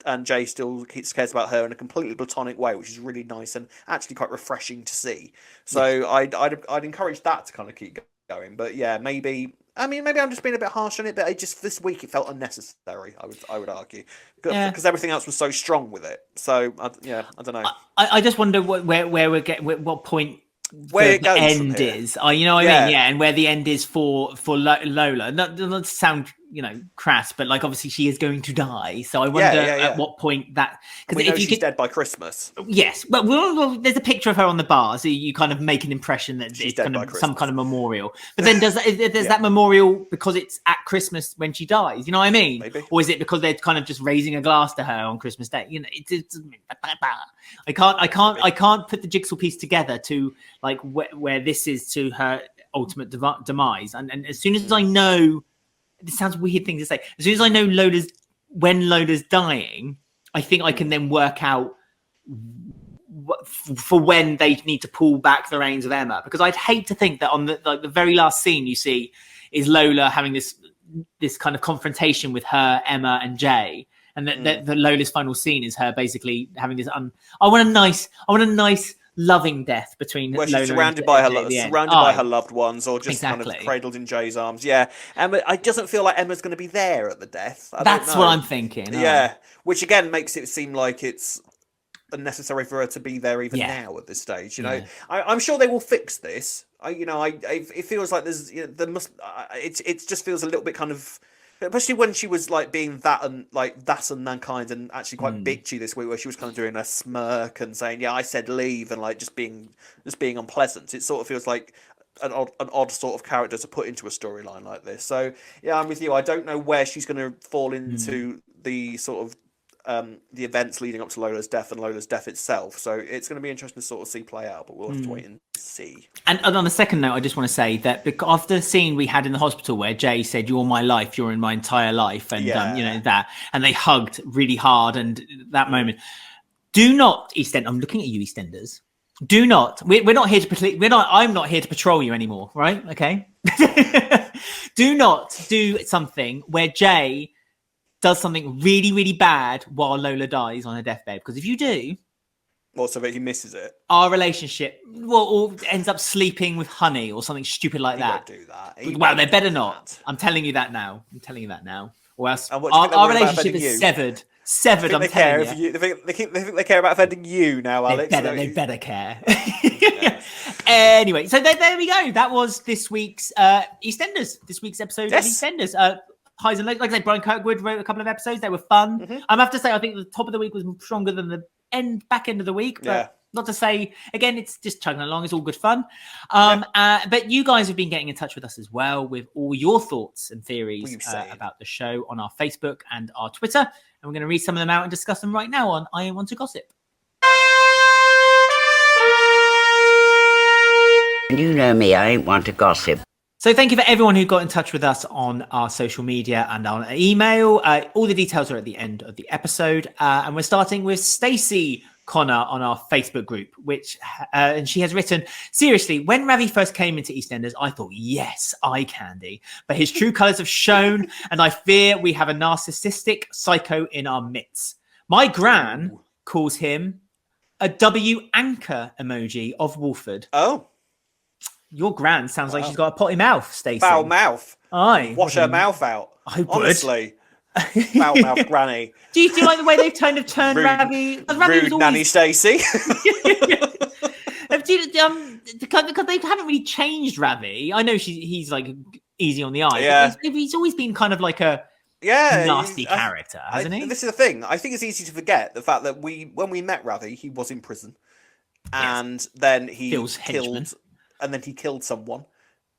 and Jay still cares about her in a completely platonic way, which is really nice and actually quite refreshing to see. So I'd encourage that to kind of keep going. But yeah, maybe I'm just being a bit harsh on it, but this week it felt unnecessary. I would argue, because everything else was so strong with it. So I don't know. I just wonder where we're getting, what point where the end is. You know what I mean? Yeah, and where the end is for Lola. Not to sound crass, but like obviously she is going to die. So I wonder at what point that, because if she's dead by Christmas. Yes, but there's a picture of her on the bar, so you kind of make an impression that she's it's kind of some kind of memorial. But then does that memorial because it's at Christmas when she dies? You know what I mean? Maybe. Or is it because they're kind of just raising a glass to her on Christmas Day? I can't put the jigsaw piece together to like where this is to her ultimate demise. And as soon as I know. This sounds a weird thing to say. As soon as I know when Lola's dying, I think I can then work out for when they need to pull back the reins of Emma. Because I'd hate to think that on the very last scene you see is Lola having this kind of confrontation with her, Emma, and Jay, and that Lola's final scene is her basically having this. I want a nice. Loving death between where Lola she's surrounded by her loved ones, or just kind of cradled in Jay's arms. Yeah, Emma. It doesn't feel like Emma's going to be there at the death. That's what I'm thinking. Yeah, whiwhich again makes it seem like it's unnecessary for her to be there even now at this stage. I'm sure they will fix this. It feels like there must. It just feels a little bit kind of. Especially when she was like being that and mankind and actually quite bitchy this week, where she was kind of doing a smirk and saying, "Yeah, I said leave," and like just being unpleasant. It sort of feels like an odd sort of character to put into a storyline like this. So yeah, I'm with you. I don't know where she's going to fall into the sort of the events leading up to Lola's death and Lola's death itself. So it's going to be interesting to sort of see play out, but we'll have to wait and see. And on a second note, I just want to say that after the scene we had in the hospital where Jay said, "You're my life, you're in my entire life," and that, and they hugged really hard, and that moment. Do not I'm looking at you, EastEnders. Do not. We're not here to. I'm not here to patrol you anymore, right? Okay. Do not do something where Jay does something really, really bad while Lola dies on her deathbed. Because if you do... Well, so that he misses it. Our relationship or ends up sleeping with Honey or something stupid like that. He won't do that. Well, they better not. I'm telling you that now. Or else our relationship is severed. Severed, I'm telling you. They think they care about offending you now, Alex. They better care. Anyway, so there we go. That was this week's EastEnders. This week's episode of EastEnders. Highs and lows. Like I said, Brian Kirkwood wrote a couple of episodes. They were fun. I have to say, I think the top of the week was stronger than the back end of the week. But not to say, again, it's just chugging along. It's all good fun. But you guys have been getting in touch with us as well with all your thoughts and theories about the show on our Facebook and our Twitter. And we're going to read some of them out and discuss them right now on I Want to Gossip. You know me, I ain't want to gossip. So thank you for everyone who got in touch with us on our social media and on email. All the details are at the end of the episode. And we're starting with Stacey Connor on our Facebook group, and she has written, "Seriously, when Ravi first came into EastEnders, I thought, yes, eye candy. But his true colours have shown, and I fear we have a narcissistic psycho in our midst. My gran calls him a W anchor emoji of Walford." Oh. Your gran sounds like she's got a potty mouth, Stacey. Foul mouth. Aye. Wash her mouth out. I would. Honestly. Foul mouth granny. Do you like the way they've turned Ravi? Rude nanny Stacey. Because they haven't really changed Ravi. I know he's like easy on the eye. Yeah. But he's always been kind of like a nasty character, hasn't he? This is the thing. I think it's easy to forget the fact that when we met Ravi, he was in prison. And then he killed... And then he killed someone,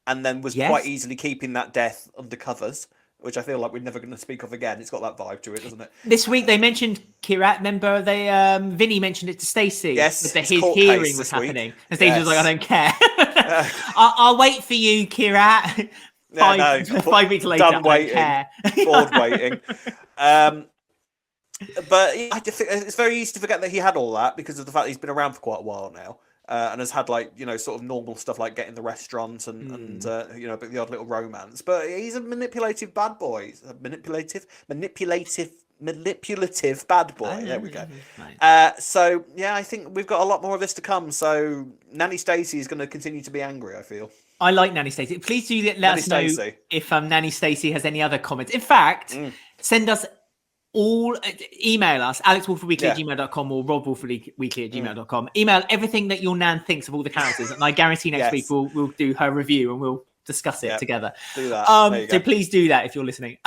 and then was quite easily keeping that death under covers, which I feel like we're never going to speak of again. It's got that vibe to it, doesn't it? This week they mentioned Kirat. Remember, Vinny mentioned it to Stacey. Yes, that his hearing was happening, and Stacey was like, "I don't care." I'll wait for you, Kira. Five weeks later, done waiting. I don't care. Bored waiting. But I just think it's very easy to forget that he had all that because of the fact that he's been around for quite a while now. And has had sort of normal stuff like getting the restaurant and the odd little romance. But he's a manipulative bad boy. He's a manipulative bad boy. There we go. So yeah, I think we've got a lot more of this to come. So Nanny Stacey is going to continue to be angry, I feel. I like Nanny Stacey. Please do let us know if Nanny Stacey has any other comments. In fact, send us email us alexwalfordweekly@gmail.com or robwalfordweekly@gmail.com. Email everything that your nan thinks of all the characters, and I guarantee next week we'll do her review and we'll discuss it together. Do that. So please do that if you're listening.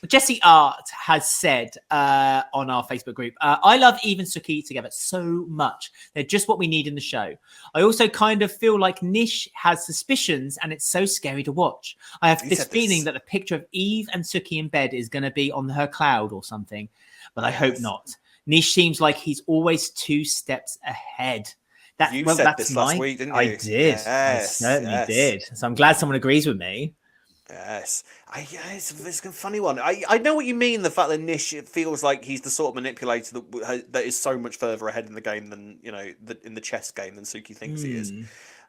Jesse Art has said on our Facebook group, I love Eve and Suki together so much. They're just what we need in the show. I also kind of feel like Nish has suspicions and it's so scary to watch. I have this feeling that the picture of Eve and Suki in bed is going to be on her cloud or something, but I hope not. Nish seems like he's always 2 steps ahead. You said this last week, didn't you? I did. Yes, I certainly did. So I'm glad someone agrees with me. Yes. It's a funny one. I know what you mean, the fact that Nish feels like he's the sort of manipulator that is so much further ahead in the game than, in the chess game than Suki thinks he is.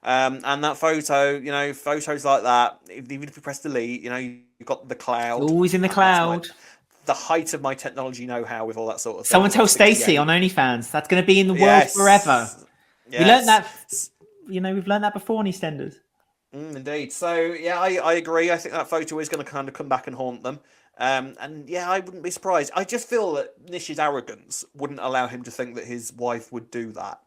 And that photo, photos like that, even if you press delete, you've got the cloud. Always in the cloud. The height of my technology know-how with all that sort of thing. Someone tell Stacey on OnlyFans. That's going to be in the world forever. Yes. We learned that, we've learned that before on EastEnders. Indeed. So, yeah, I agree. I think that photo is going to kind of come back and haunt them. And, yeah, I wouldn't be surprised. I just feel that Nish's arrogance wouldn't allow him to think that his wife would do that.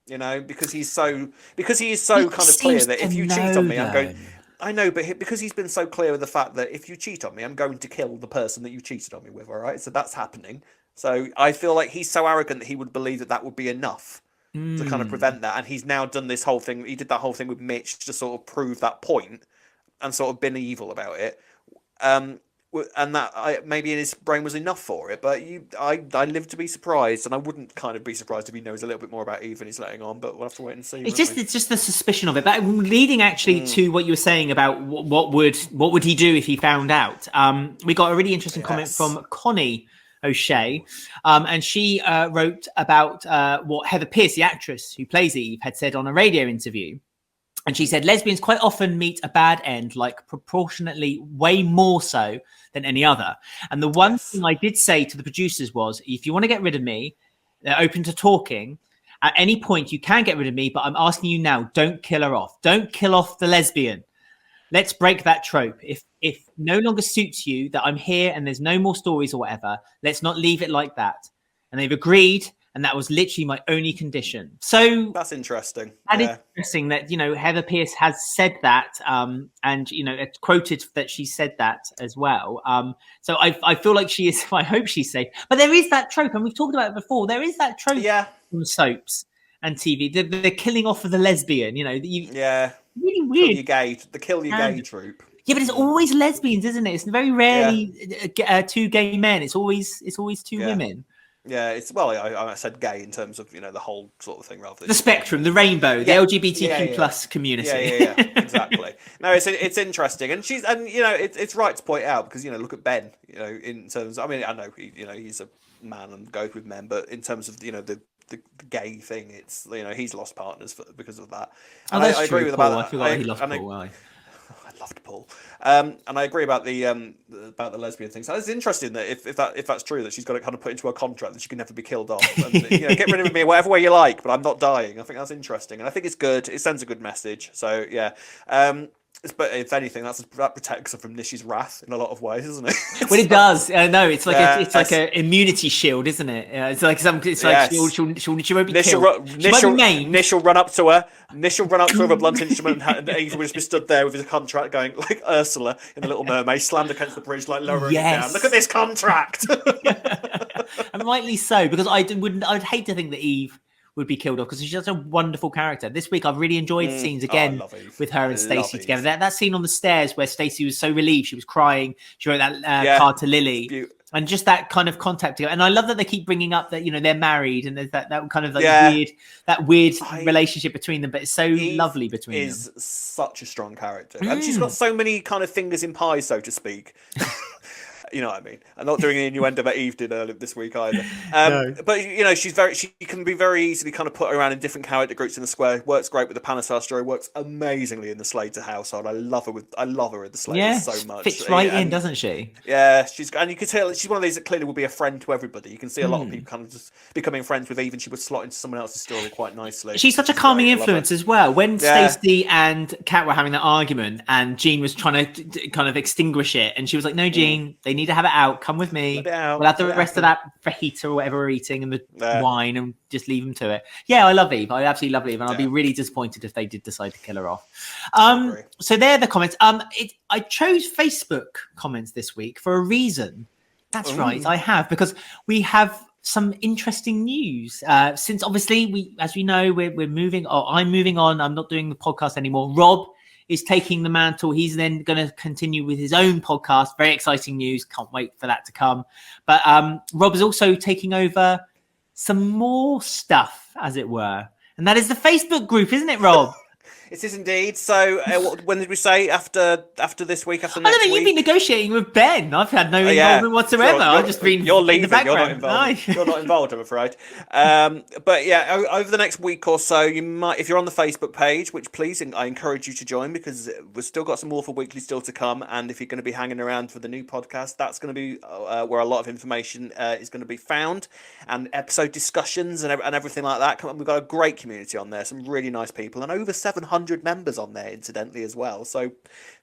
Because he is so kind of clear that if you cheat on me, I'm going... I know, but because he's been so clear with the fact that if you cheat on me, I'm going to kill the person that you cheated on me with, all right? So that's happening. So I feel like he's so arrogant that he would believe that that would be enough to kind of prevent that. And he's now done this whole thing. He did that whole thing with Mitch to sort of prove that point and sort of been evil about it. And that maybe in his brain was enough for it. But I live to be surprised, and I wouldn't kind of be surprised if he knows a little bit more about Eve and he's letting on. But we'll have to wait and see. It's just the suspicion of it. But leading actually to what you were saying about what would he do if he found out? We got a really interesting comment from Connie O'Shea, and she wrote about what Heather Pierce, the actress who plays Eve, had said on a radio interview. And she said, lesbians quite often meet a bad end, like proportionately way more so than any other. And the one thing I did say to the producers was, if you want to get rid of me, they're open to talking. At any point, you can get rid of me, but I'm asking you now, don't kill her off. Don't kill off the lesbian. Let's break that trope. If no longer suits you that I'm here and there's no more stories or whatever, let's not leave it like that. And they've agreed. And that was literally my only condition. So that's interesting. That is interesting that, Heather Pierce has said that. And, it's quoted that she said that as well. So I feel like she is, I hope she's safe. But there is that trope, and we've talked about it before. There is that trope from soaps and TV, the killing off of the lesbian, really weird. The kill you gay trope. Yeah, but it's always lesbians, isn't it? It's very rarely 2 gay men. It's always 2 women. Yeah, I said gay in terms of the whole sort of thing rather than the spectrum, the rainbow, the LGBTQ plus community. Yeah, exactly. No, it's interesting, and it's right to point out because look at Ben. In terms, I know he's a man and goes with men, but in terms of the gay thing, it's he's lost partners because of that. And I agree with Paul. I forgot he lost Paul. I loved Paul, and I agree about the lesbian thing. So it's interesting that if that's true, that she's got to kind of put into a contract that she can never be killed off. And, get rid of me whatever way you like, but I'm not dying. I think that's interesting, and I think it's good. It sends a good message. So yeah. But if anything, that protects her from Nish's wrath in a lot of ways, isn't it? Well, it does. No, it's like a immunity shield, isn't it? It's like she won't be killed. She won't be named. Nish will run up to her. Nish will run up to her with a blunt instrument, and Eve will just be stood there with his contract, going like Ursula in The Little Mermaid, slammed against the bridge, like lowering it down. Look at this contract. And rightly so, because I'd hate to think that Eve would be killed off because she's just a wonderful character. This week I've really enjoyed scenes again with her and Stacey together. That scene on the stairs where Stacey was so relieved, she was crying. She wrote that card to Lily. And just that kind of contact together. And I love that they keep bringing up that, they're married and there's that kind of weird relationship between them. But it's so lovely between them. Is such a strong character. And she's got so many kind of fingers in pie, so to speak. You know what I mean? I'm not doing an innuendo about Eve did earlier this week either. No. But she can be very easily kind of put around in different character groups in the square. Works great with the Panesar story. Works amazingly in the Slater household. I love her in the Slater so much. Fits right in, doesn't she? Yeah, and you can tell she's one of these that clearly will be a friend to everybody. You can see a lot of people kind of just becoming friends with Eve, and she would slot into someone else's story quite nicely. She's such a calming influence as well. When Stacey and Kat were having that argument, and Jean was trying to kind of extinguish it, and she was like, "No, Jean, they need to have it out. Come with me. We'll have the rest of that fajita or whatever we're eating and the wine, and just leave them to it." Yeah, I love Eve. I absolutely love Eve, and I'll be really disappointed if they did decide to kill her off. So they're the comments. I chose Facebook comments this week for a reason. That's right, I have, because we have some interesting news. Since obviously as we know, we're moving. I'm moving on. I'm not doing the podcast anymore. Rob is taking the mantle. He's then going to continue with his own podcast. Very exciting news. Can't wait for that to come. But Rob is also taking over some more stuff, as it were. And that is the Facebook group, isn't it, Rob? It is indeed. So when did we say after this week, after next week? I don't know, you've been negotiating with Ben. I've had no involvement whatsoever. I've just been You're leaving. In the background. You're not involved. You're not involved, I'm afraid. But yeah, over the next week or so, you might, if you're on the Facebook page, which please, I encourage you to join, because we've still got some Walford Weekly still to come. And if you're going to be hanging around for the new podcast, that's going to be where a lot of information is going to be found, and episode discussions and everything like that. We've got a great community on there, some really nice people, and over 700 members on there, incidentally, as well. So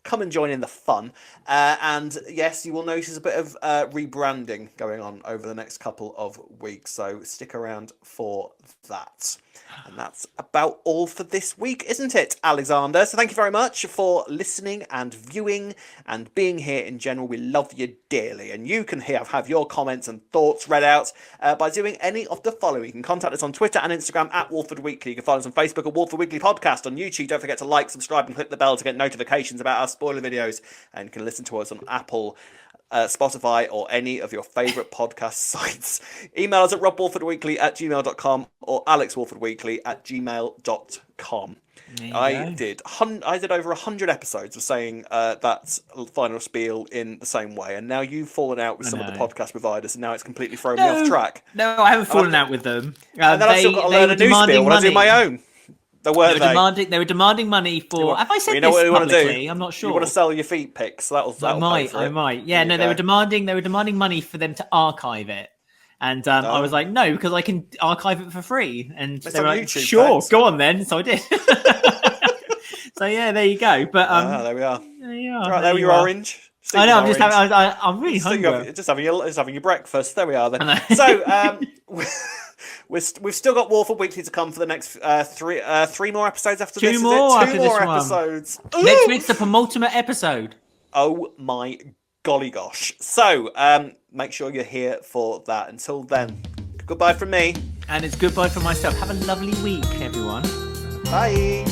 come and join in the fun. And yes, you will notice a bit of rebranding going on over the next couple of weeks. So stick around for that. And that's about all for this week, isn't it, Alexander? So thank you very much for listening and viewing and being here in general. We love you dearly. And you can have your comments and thoughts read out by doing any of the following. You can contact us on Twitter and Instagram at Walford Weekly. You can follow us on Facebook at Walford Weekly Podcast. On YouTube, don't forget to like, subscribe and click the bell to get notifications about our spoiler videos. And you can listen to us on Apple, Spotify, or any of your favourite podcast sites. Email us at robwalfordweekly@gmail.com or alexwalfordweekly@gmail.com. I did over 100 episodes of saying that final spiel in the same way, and now you've fallen out with some of the podcast providers, and now it's completely thrown me off track. No, I haven't fallen out with them. And then I've still got to learn a new spiel when I do my own. They were demanding money for. Have I said this publicly? I'm not sure. You want to sell your feet pics? I might. Yeah, no, they were demanding money for them to archive it, and I was like, no, because I can archive it for free. And they were like, YouTube, sure, go on then. So I did. So yeah, there you go. But there we are. There you are. Right, there you're orange. I know. I'm really hungry. Just having your breakfast. There we are then. So we've still got Walford Weekly to come for the next three more episodes after this. Two more episodes. Next week's the penultimate episode. Oh my golly gosh! So make sure you're here for that. Until then, goodbye from me, and it's goodbye from myself. Have a lovely week, everyone. Bye.